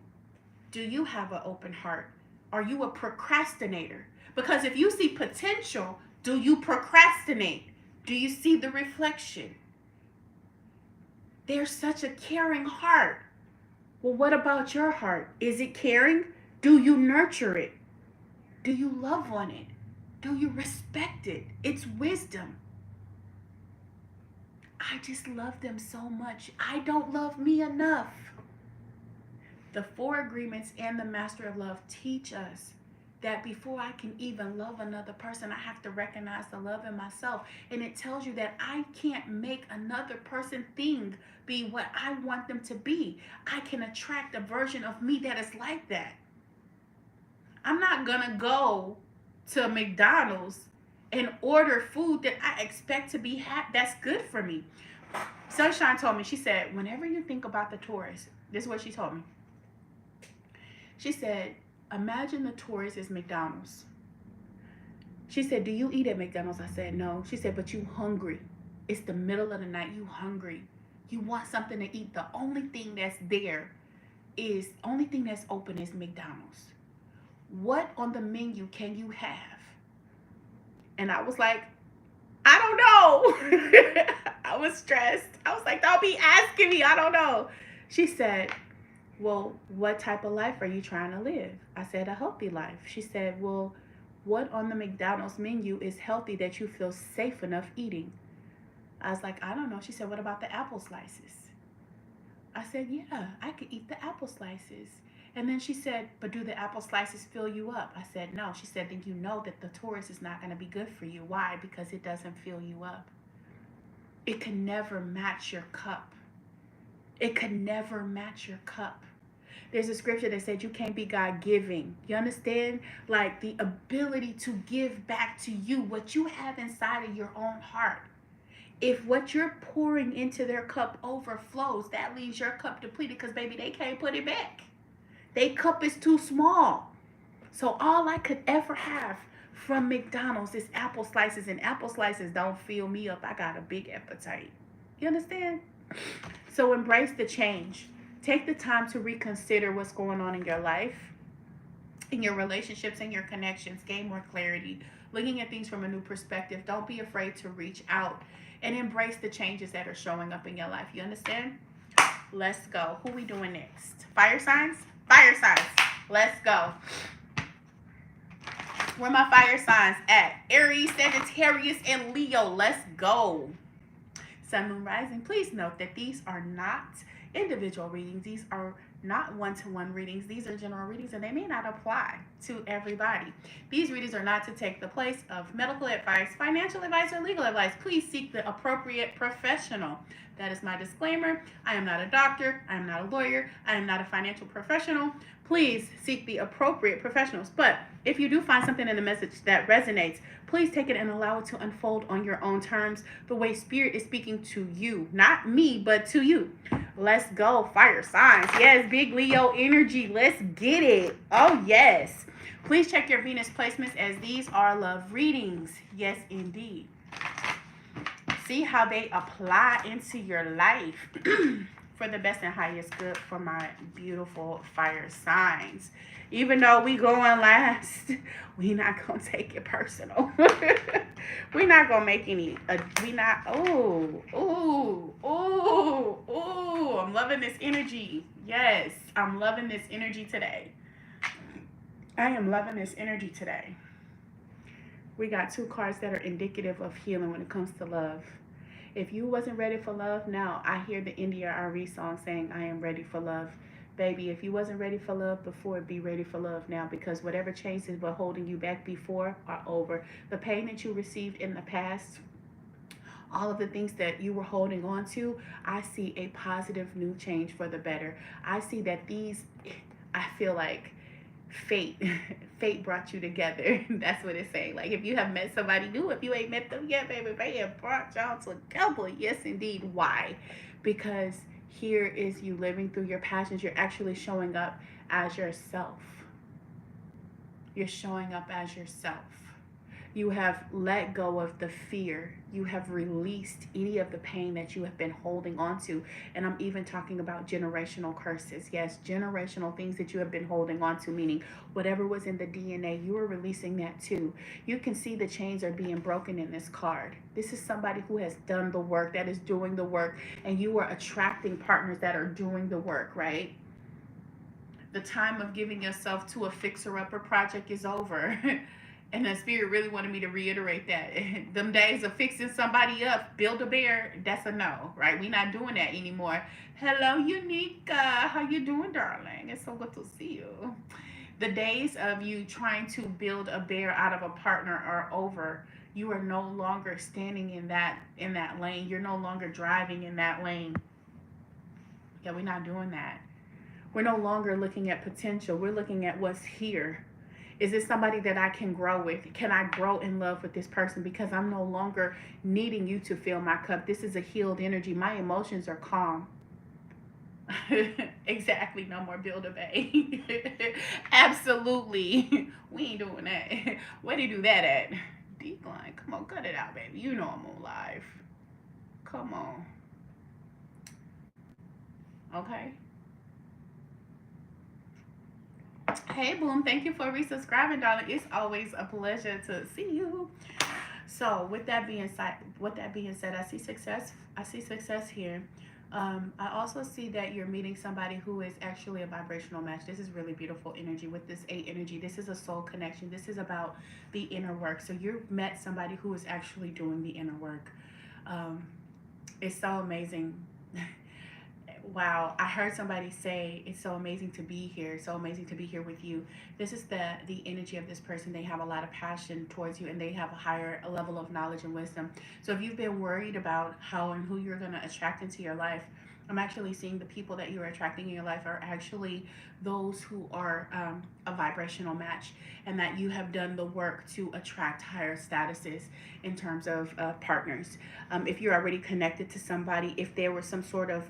A: do you have an open heart? Are you a procrastinator? Because if you see potential, do you procrastinate? Do you see the reflection? There's such a caring heart. Well, what about your heart? Is it caring? Do you nurture it? Do you love on it? Do you respect it? It's wisdom. I just love them so much. I don't love me enough. The 4 agreements and the Master of Love teach us that before I can even love another person, I have to recognize the love in myself. And it tells you that I can't make another person thing be what I want them to be. I can attract a version of me that is like that. I'm not going to go to McDonald's and order food that I expect to be that's good for me. Sunshine told me, she said, whenever you think about the Taurus, this is what she told me. She said, imagine the Taurus is McDonald's. She said, do you eat at McDonald's? I said, no. She said, but you hungry. It's the middle of the night. You hungry. You want something to eat. The only thing that's open is McDonald's. What on the menu can you have? And I was like, I don't know. I was stressed. I was like, don't be asking me. I don't know. She said, well, what type of life are you trying to live? I said, a healthy life. She said, well, what on the McDonald's menu is healthy that you feel safe enough eating? I was like, I don't know. She said, what about the apple slices? I said, yeah, I could eat the apple slices. And then she said, but do the apple slices fill you up? I said, no. She said, then you know that the Taurus is not going to be good for you. Why? Because it doesn't fill you up. It can never match your cup. It can never match your cup. There's a scripture that said you can't be God-giving. You understand? Like the ability to give back to you what you have inside of your own heart. If what you're pouring into their cup overflows, that leaves your cup depleted because, baby, they can't put it back. They cup is too small. So all I could ever have from McDonald's is apple slices, and apple slices don't fill me up. I got a big appetite. You understand? So embrace the change. Take the time to reconsider what's going on in your life, in your relationships, and your connections. Gain more clarity, looking at things from a new perspective. Don't be afraid to reach out and embrace the changes that are showing up in your life. You understand? Let's go. Who we doing next? Fire signs? Fire signs. Let's go. Where my fire signs at? Aries, Sagittarius, and Leo. Let's go. Sun, Moon, Rising. Please note that these are not individual readings. These are not one-to-one readings. These are general readings, and they may not apply to everybody. These readings are not to take the place of medical advice, financial advice, or legal advice. Please seek the appropriate professional. That is my disclaimer. I am not a doctor. I am not a lawyer. I am not a financial professional. Please seek the appropriate professionals. But if you do find something in the message that resonates, please take it and allow it to unfold on your own terms, the way Spirit is speaking to you. Not me, but to you. Let's go, fire signs. Yes, big Leo energy. Let's get it. Oh, yes. Please check your Venus placements, as these are love readings. Yes, indeed. See how they apply into your life for the best and highest good for my beautiful fire signs. Even though we going last, we not going to take it personal. We not going to make any, we not, I'm loving this energy. Yes, I'm loving this energy today. I am loving this energy today. We got two cards that are indicative of healing when it comes to love. If you wasn't ready for love, now I hear the India Ari song saying, I am ready for love. Baby, if you wasn't ready for love before, be ready for love now, because whatever changes were holding you back before are over. The pain that you received in the past, all of the things that you were holding on to, I see a positive new change for the better. I see that I feel like fate brought you together. That's what it's saying. Like, if you have met somebody new, if you ain't met them yet, baby, they have brought y'all together. Yes, indeed. Why? Because here is you living through your passions. You're actually showing up as yourself. You're showing up as yourself. You have let go of the fear. You have released any of the pain that you have been holding on to. And I'm even talking about generational curses. Yes, generational things that you have been holding on to, meaning whatever was in the DNA, you are releasing that too. You can see the chains are being broken in this card. This is somebody who has done the work, that is doing the work, and you are attracting partners that are doing the work, right? The time of giving yourself to a fixer-upper project is over. And the Spirit really wanted me to reiterate that. Them days of fixing somebody up, build a bear, that's a no, right? We're not doing that anymore. Hello, Unica. How you doing, darling? It's so good to see you. The days of you trying to build a bear out of a partner are over. You are no longer standing in that lane. You're no longer driving in that lane. Yeah, we're not doing that. We're no longer looking at potential. We're looking at what's here. Is this somebody that I can grow with? Can I grow in love with this person? Because I'm no longer needing you to fill my cup. This is a healed energy. My emotions are calm. Exactly. No more build a bay. Absolutely. We ain't doing that. Where do you do that at? Decline. Come on, cut it out, baby. You know I'm on live. Come on. Okay. Hey, Boom. Thank you for resubscribing, darling. It's always a pleasure to see you. So, with that being said, I see success. I see success here. I also see that you're meeting somebody who is actually a vibrational match. This is really beautiful energy with this 8 energy. This is a soul connection. This is about the inner work. So you've met somebody who is actually doing the inner work. It's so amazing. Wow, I heard somebody say it's so amazing to be here, so amazing to be here with you. This is the energy of this person. They have a lot of passion towards you, and they have a higher level of knowledge and wisdom. So if you've been worried about how and who you're going to attract into your life, I'm actually seeing the people that you're attracting in your life are actually those who are a vibrational match, and that you have done the work to attract higher statuses in terms of partners. If you're already connected to somebody, if there was some sort of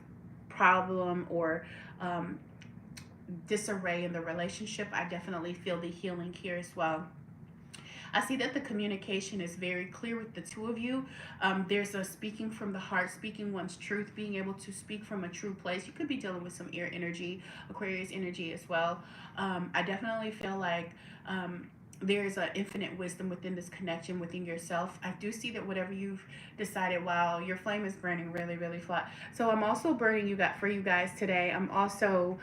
A: problem or disarray in the relationship, I definitely feel the healing here as well. I see that the communication is very clear with the two of you. There's a speaking from the heart, speaking one's truth, being able to speak from a true place. You could be dealing with some air energy, Aquarius energy as well. I definitely feel like there's an infinite wisdom within this connection within yourself. I do see that whatever you've decided, wow, your flame is burning really, really flat. So I'm also burning you got for you guys today. I'm also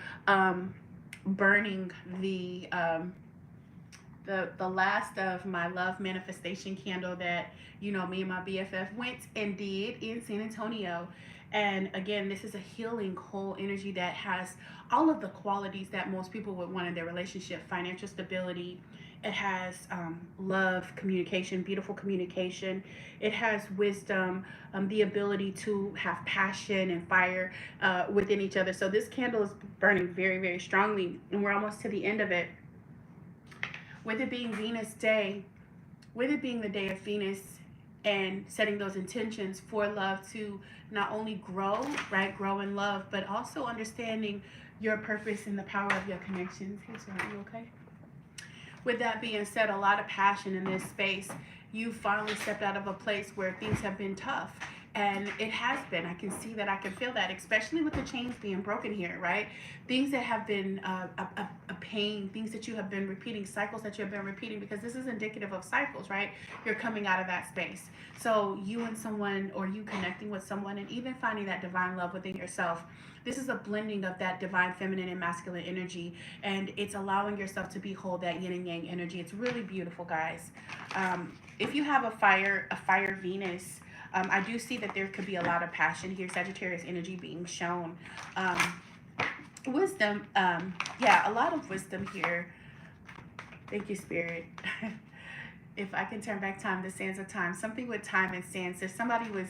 A: burning the last of my love manifestation candle that me and my BFF went and did in San Antonio. And again, this is a healing whole energy that has all of the qualities that most people would want in their relationship: financial stability. It has love, communication, beautiful communication. It has wisdom, the ability to have passion and fire within each other. So this candle is burning very, very strongly, and we're almost to the end of it. With it being Venus Day, with it being the day of Venus, and setting those intentions for love to not only grow, right, grow in love, but also understanding your purpose and the power of your connections. Hey, sir, are you okay? With that being said, a lot of passion in this space. You finally stepped out of a place where things have been tough. And it has been. I can see that. I can feel that, especially with the chains being broken here, right? Things that have been a pain, things that you have been repeating, cycles that you have been repeating, because this is indicative of cycles, right? You're coming out of that space. So you and someone, or you connecting with someone, and even finding that divine love within yourself. This is a blending of that divine feminine and masculine energy, and it's allowing yourself to behold that yin and yang energy. It's really beautiful, guys. If you have a fire Venus, I do see that there could be a lot of passion here, Sagittarius energy being shown. Wisdom, yeah, a lot of wisdom here. Thank you, Spirit. If I can turn back time, the sands of time, something with time and sands. If somebody was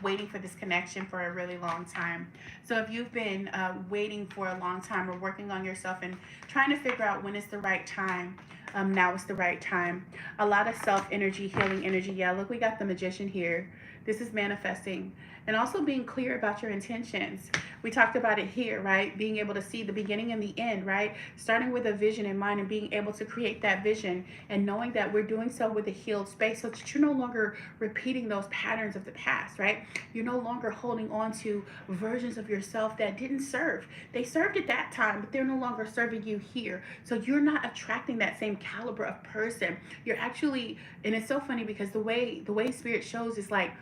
A: waiting for this connection for a really long time. So if you've been waiting for a long time, or working on yourself and trying to figure out when is the right time, now is the right time. A lot of self energy, healing energy. Yeah, look, we got the Magician here. This is manifesting, and also being clear about your intentions. We talked about it here, right? Being able to see the beginning and the end, right? Starting with a vision in mind and being able to create that vision, and knowing that we're doing so with a healed space, so that you're no longer repeating those patterns of the past, right? You're no longer holding on to versions of yourself that didn't serve. They served at that time, but they're no longer serving you here. So you're not attracting that same caliber of person. You're actually, and it's so funny because the way Spirit shows is like,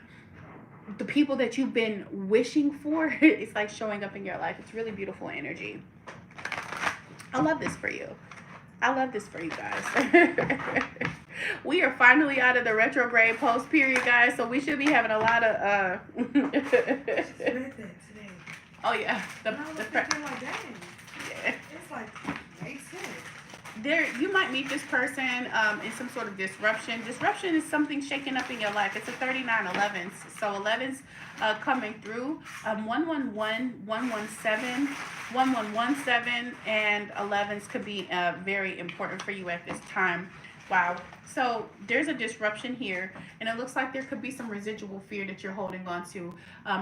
A: the people that you've been wishing for, it's like showing up in your life. It's really beautiful energy. I love this for you. I love this for you guys. We are finally out of the retrograde post period, guys, so we should be having a lot of oh yeah,
B: like, dang.
A: Yeah.
B: It's like, makes sense.
A: There, you might meet this person in some sort of disruption. Disruption is something shaking up in your life. It's a 3911s. So 11s coming through. 111, 117, 1117, and 11s could be very important for you at this time. Wow. So there's a disruption here, and it looks like there could be some residual fear that you're holding on to.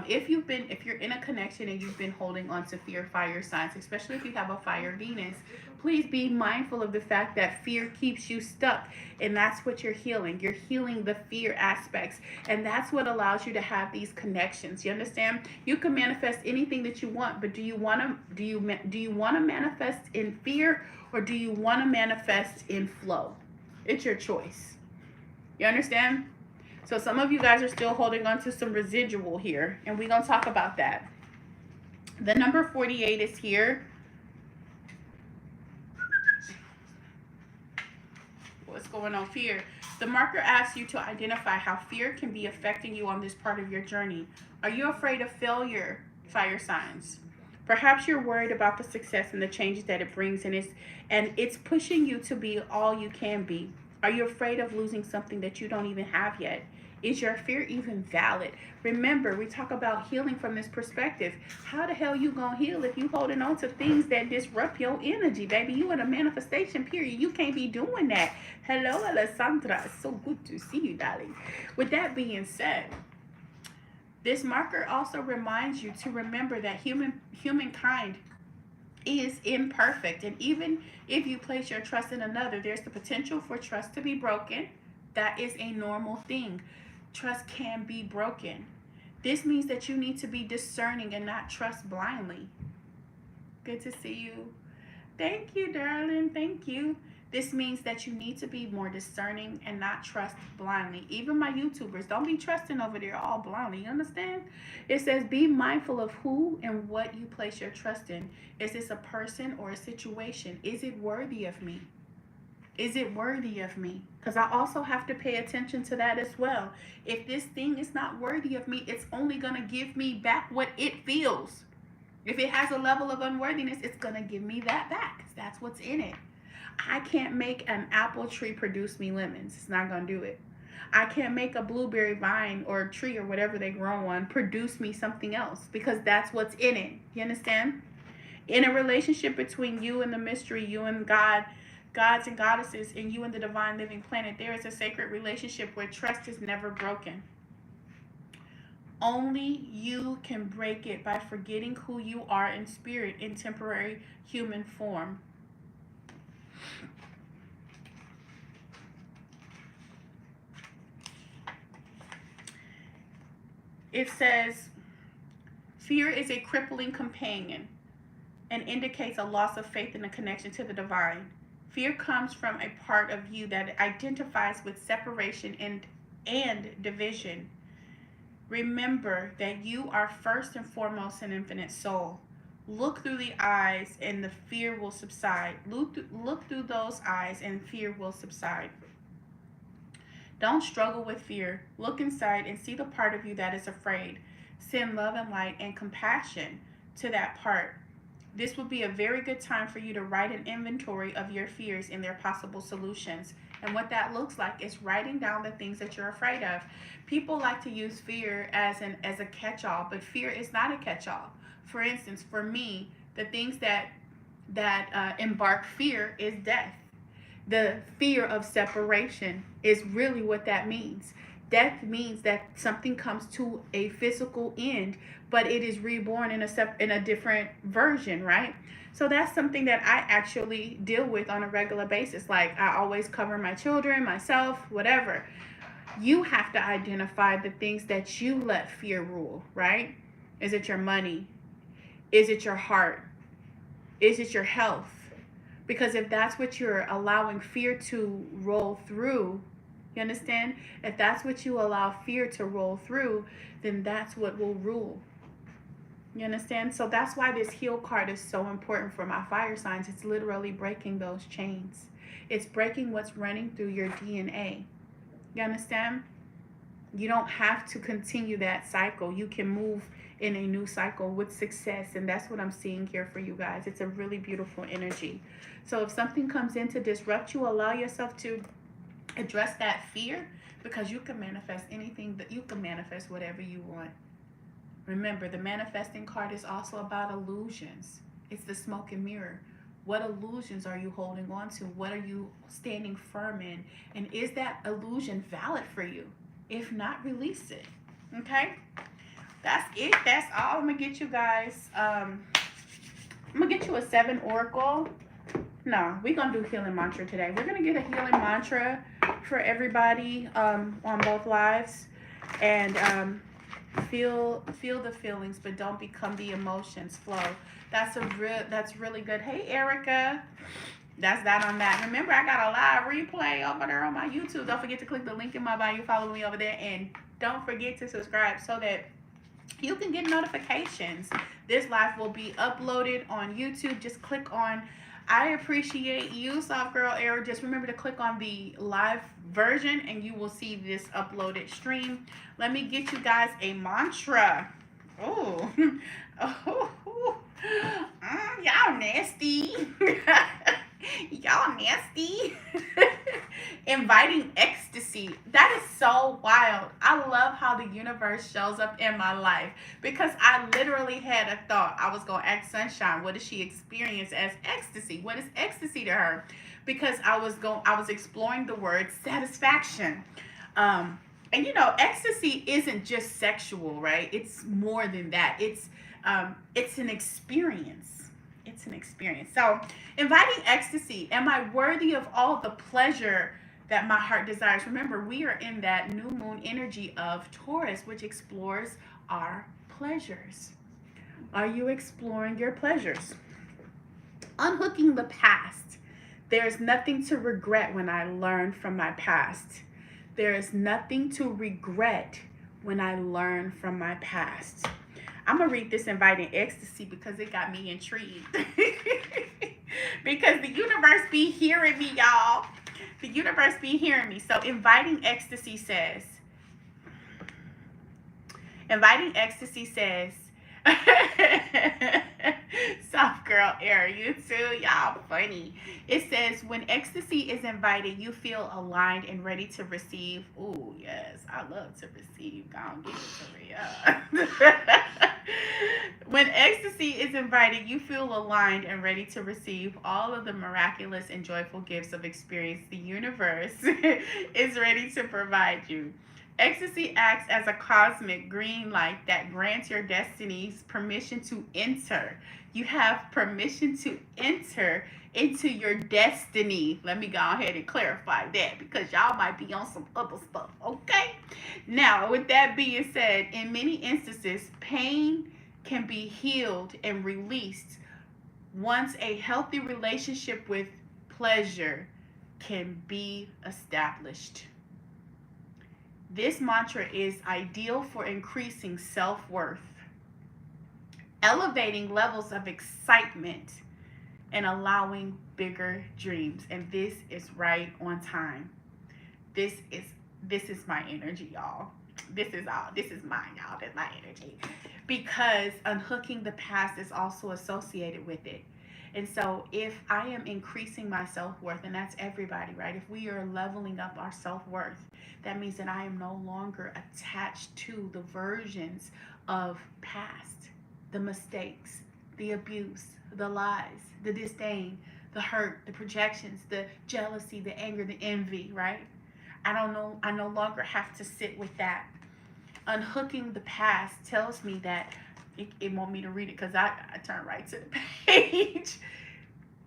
A: If you're in a connection and you've been holding on to fear, fire signs, especially if you have a fire Venus, please be mindful of the fact that fear keeps you stuck, and that's what you're healing. You're healing the fear aspects, and that's what allows you to have these connections. You understand? You can manifest anything that you want, but do you want to manifest in fear, or do you want to manifest in flow? It's your choice. You understand? So some of you guys are still holding on to some residual here, and we're going to talk about that. The number 48 is here. What's going on, fear? The marker asks you to identify how fear can be affecting you on this part of your journey. Are you afraid of failure, fire signs? Perhaps you're worried about the success and the changes that it brings, and it's pushing you to be all you can be. Are you afraid of losing something that you don't even have yet? Is your fear even valid? Remember, we talk about healing from this perspective. How the hell you gonna heal if you holding on to things that disrupt your energy, baby? You in a manifestation period. You can't be doing that. Hello, Alessandra. It's so good to see you, darling. With that being said, this marker also reminds you to remember that humankind is imperfect. And even if you place your trust in another, there's the potential for trust to be broken. That is a normal thing. Trust can be broken. This means that you need to be discerning and not trust blindly. Good to see you. Thank you, darling. Thank you. This means that you need to be more discerning and not trust blindly. Even my YouTubers, don't be trusting over there all blindly. You understand? It says be mindful of who and what you place your trust in. Is this a person or a situation? Is it worthy of me? Is it worthy of me? Because I also have to pay attention to that as well. If this thing is not worthy of me, it's only going to give me back what it feels. If it has a level of unworthiness, it's going to give me that back, because that's what's in it. I can't make an apple tree produce me lemons. It's not going to do it. I can't make a blueberry vine or tree or whatever they grow on produce me something else, because that's what's in it. You understand? In a relationship between you and the mystery, you and God, gods and goddesses, and you and the divine living planet, there is a sacred relationship where trust is never broken. Only you can break it by forgetting who you are in spirit in temporary human form. It says, fear is a crippling companion and indicates a loss of faith in the connection to the divine. Fear comes from a part of you that identifies with separation and division. Remember that you are first and foremost an infinite soul. Look through the eyes and the fear will subside. Look through those eyes and fear will subside. Don't struggle with fear. Look inside and see the part of you that is afraid. Send love and light and compassion to that part. This would be a very good time for you to write an inventory of your fears and their possible solutions. And what that looks like is writing down the things that you're afraid of. People like to use fear as a catch-all, but fear is not a catch-all. For instance, for me, the things that embark fear is death. The fear of separation is really what that means. Death means that something comes to a physical end, but it is reborn in a different version, right? So that's something that I actually deal with on a regular basis. Like, I always cover my children, myself, whatever. You have to identify the things that you let fear rule, right? Is it your money? Is it your heart? Is it your health? Because if that's what you're allowing fear to roll through, you understand? If that's what you allow fear to roll through, then that's what will rule. You understand? So that's why this heal card is so important for my fire signs. It's literally breaking those chains. It's breaking what's running through your DNA. You understand? You don't have to continue that cycle. You can move in a new cycle with success. And that's what I'm seeing here for you guys. It's a really beautiful energy. So if something comes in to disrupt you, allow yourself to address that fear, because you can manifest anything, that you can manifest whatever you want. Remember, the manifesting card is also about illusions. It's the smoke and mirror. What illusions are you holding on to? What are you standing firm in? And is that illusion valid for you? If not, release it. Okay? That's it. That's all. I'm going to get you guys. I'm going to get you a 7 oracle. No, we're going to do healing mantra today. We're going to get a healing mantra for everybody on both lives. And feel the feelings, but don't become the emotions. Flow. That's really good. Hey, Erica. That's that on that. Remember, I got a live replay over there on my YouTube. Don't forget to click the link in my bio. Follow me over there. And don't forget to subscribe so that you can get notifications. This live will be uploaded on YouTube. Just click on I appreciate you, Soft Girl Arrow. Just remember to click on the live version and you will see this uploaded stream. Let me get you guys a mantra. Oh, y'all nasty. Y'all nasty. Inviting ecstasy. That is so wild. I love how the universe shows up in my life, because I literally had a thought. I was going to ask Sunshine, what does she experience as ecstasy? What is ecstasy to her? Because I was exploring the word satisfaction. And you know, ecstasy isn't just sexual, right? It's more than that. It's an experience. It's an experience. So, inviting ecstasy. Am I worthy of all the pleasure that my heart desires? Remember, we are in that new moon energy of Taurus, which explores our pleasures. Are you exploring your pleasures? Unhooking the past. There is nothing to regret when I learn from my past. There is nothing to regret when I learn from my past. I'm going to read this inviting ecstasy because it got me intrigued. Because the universe be hearing me, y'all. The universe be hearing me. So inviting ecstasy says, soft girl air, you too, y'all funny. It says, when ecstasy is invited, you feel aligned and ready to receive. Ooh, yes, I love to receive. Go on, give it to me. Yeah. When ecstasy is invited, you feel aligned and ready to receive all of the miraculous and joyful gifts of experience the universe is ready to provide you. Ecstasy acts as a cosmic green light that grants your destinies permission to enter. You have permission to enter into your destiny. Let me go ahead and clarify that because y'all might be on some other stuff, okay? Now, with that being said, in many instances, pain can be healed and released once a healthy relationship with pleasure can be established. This mantra is ideal for increasing self worth, elevating levels of excitement, and allowing bigger dreams. And this is right on time. This is my energy, y'all. This is mine, y'all. That's my energy. Because unhooking the past is also associated with it. And so if I am increasing my self-worth, and that's everybody, right? If we are leveling up our self-worth, that means that I am no longer attached to the versions of past, the mistakes, the abuse, the lies, the disdain, the hurt, the projections, the jealousy, the anger, the envy, right? I no longer have to sit with that. Unhooking the past tells me that it want me to read it because I turn right to the page.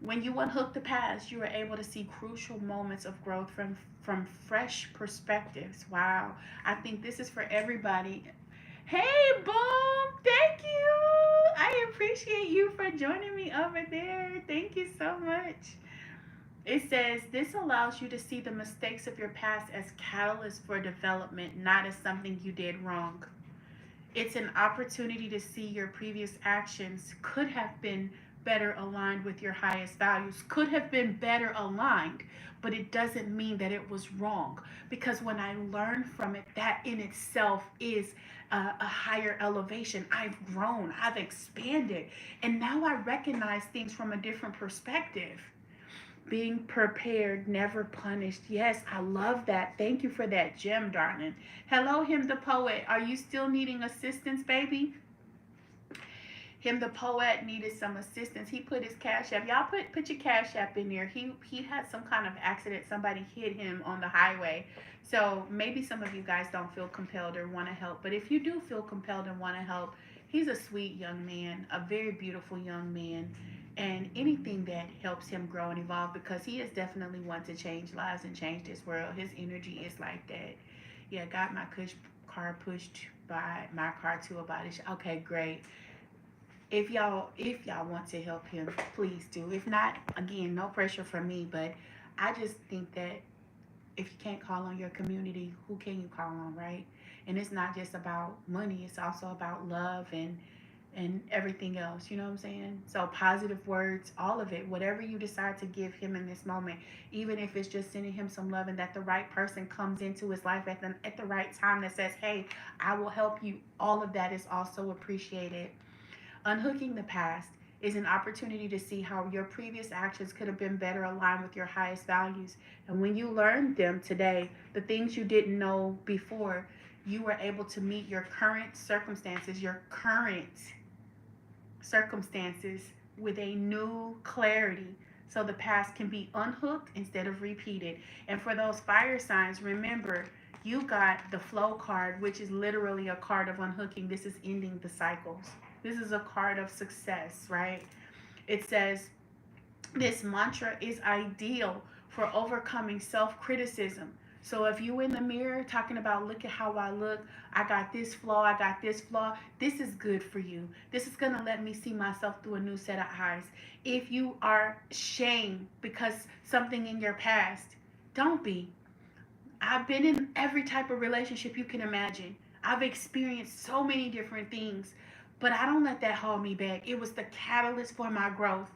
A: When you unhook the past, you are able to see crucial moments of growth from fresh perspectives. Wow. I think this is for everybody. Hey, Boom. Thank you. I appreciate you for joining me over there. Thank you so much. It says this allows you to see the mistakes of your past as catalysts for development, not as something you did wrong. It's an opportunity to see your previous actions could have been better aligned with your highest values, could have been better aligned, but it doesn't mean that it was wrong. Because when I learn from it, that in itself is a higher elevation. I've grown, I've expanded, and now I recognize things from a different perspective. Being prepared, never punished. Yes, I love that. Thank you for that gem, darling. Hello, him the poet. Are you still needing assistance, baby? Him the poet needed some assistance. He put his cash app. Y'all put your cash app in there. He had some kind of accident. Somebody hit him on the highway. So maybe some of you guys don't feel compelled or want to help. But if you do feel compelled and want to help, he's a sweet young man, a very beautiful young man. And anything that helps him grow and evolve, because he is definitely one to change lives and change this world. His energy is like that. Yeah, got my car pushed by my car to a body shop. Okay, great. If y'all want to help him, please do. If not, again, no pressure from me, but I just think that if you can't call on your community, who can you call on, right? And it's not just about money, it's also about love and everything else, you know what I'm saying? So positive words, all of it, whatever you decide to give him in this moment, even if it's just sending him some love and that the right person comes into his life at the right time that says, hey, I will help you, all of that is also appreciated. Unhooking the past is an opportunity to see how your previous actions could have been better aligned with your highest values. And when you learned them today, the things you didn't know before, you were able to meet your current circumstances with a new clarity. So the past can be unhooked instead of repeated. And for those fire signs, remember, you got the flow card, which is literally a card of unhooking. This is ending the cycles. This is a card of success, right? It says, this mantra is ideal for overcoming self-criticism. So if you in the mirror talking about, look at how I look, I got this flaw, I got this flaw, this is good for you. This is going to let me see myself through a new set of eyes. If you are shamed because something in your past, don't be. I've been in every type of relationship you can imagine. I've experienced so many different things, but I don't let that hold me back. It was the catalyst for my growth.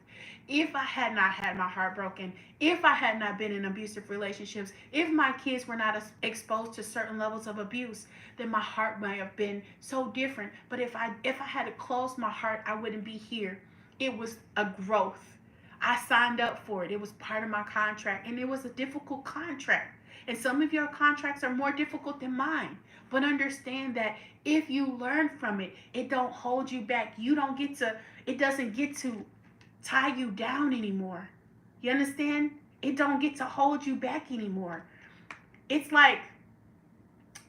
A: If I had not had my heart broken, if I had not been in abusive relationships, if my kids were not exposed to certain levels of abuse, then my heart might have been so different. But if I had to close my heart, I wouldn't be here. It was a growth. I signed up for it. It was part of my contract, and it was a difficult contract. And some of your contracts are more difficult than mine. But understand that if you learn from it, it don't hold you back. You don't get to, it doesn't get to tie you down anymore. You understand? It don't get to hold you back anymore. It's like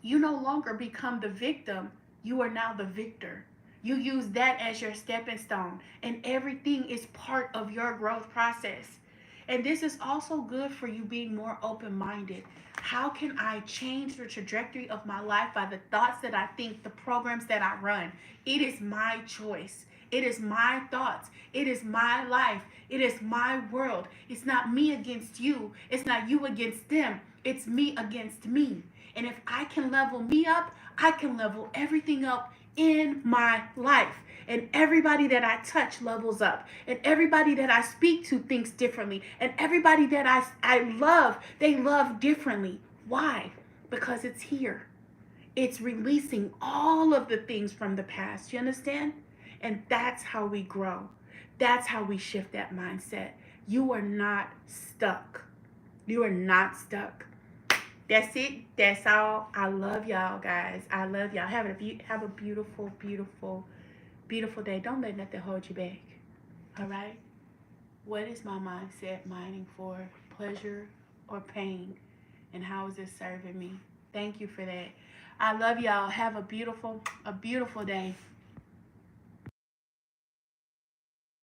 A: you no longer become the victim. You are now the victor. You use that as your stepping stone, and everything is part of your growth process. And this is also good for you being more open minded. How can I change the trajectory of my life by the thoughts that I think, the programs that I run? It is my choice. It is my thoughts. It is my life. It is my world. It's not me against you. It's not you against them. It's me against me. And if I can level me up, I can level everything up in my life. And everybody that I touch levels up. And everybody that I speak to thinks differently. And everybody that I love, they love differently. Why? Because it's here. It's releasing all of the things from the past. You understand? And that's how we grow. That's how we shift that mindset. You are not stuck. You are not stuck. That's it. That's all. I love y'all, guys. I love y'all. Have a beautiful, beautiful, beautiful day. Don't let nothing hold you back. All right? What is my mindset mining for? Pleasure or pain? And how is it serving me? Thank you for that. I love y'all. Have a beautiful day.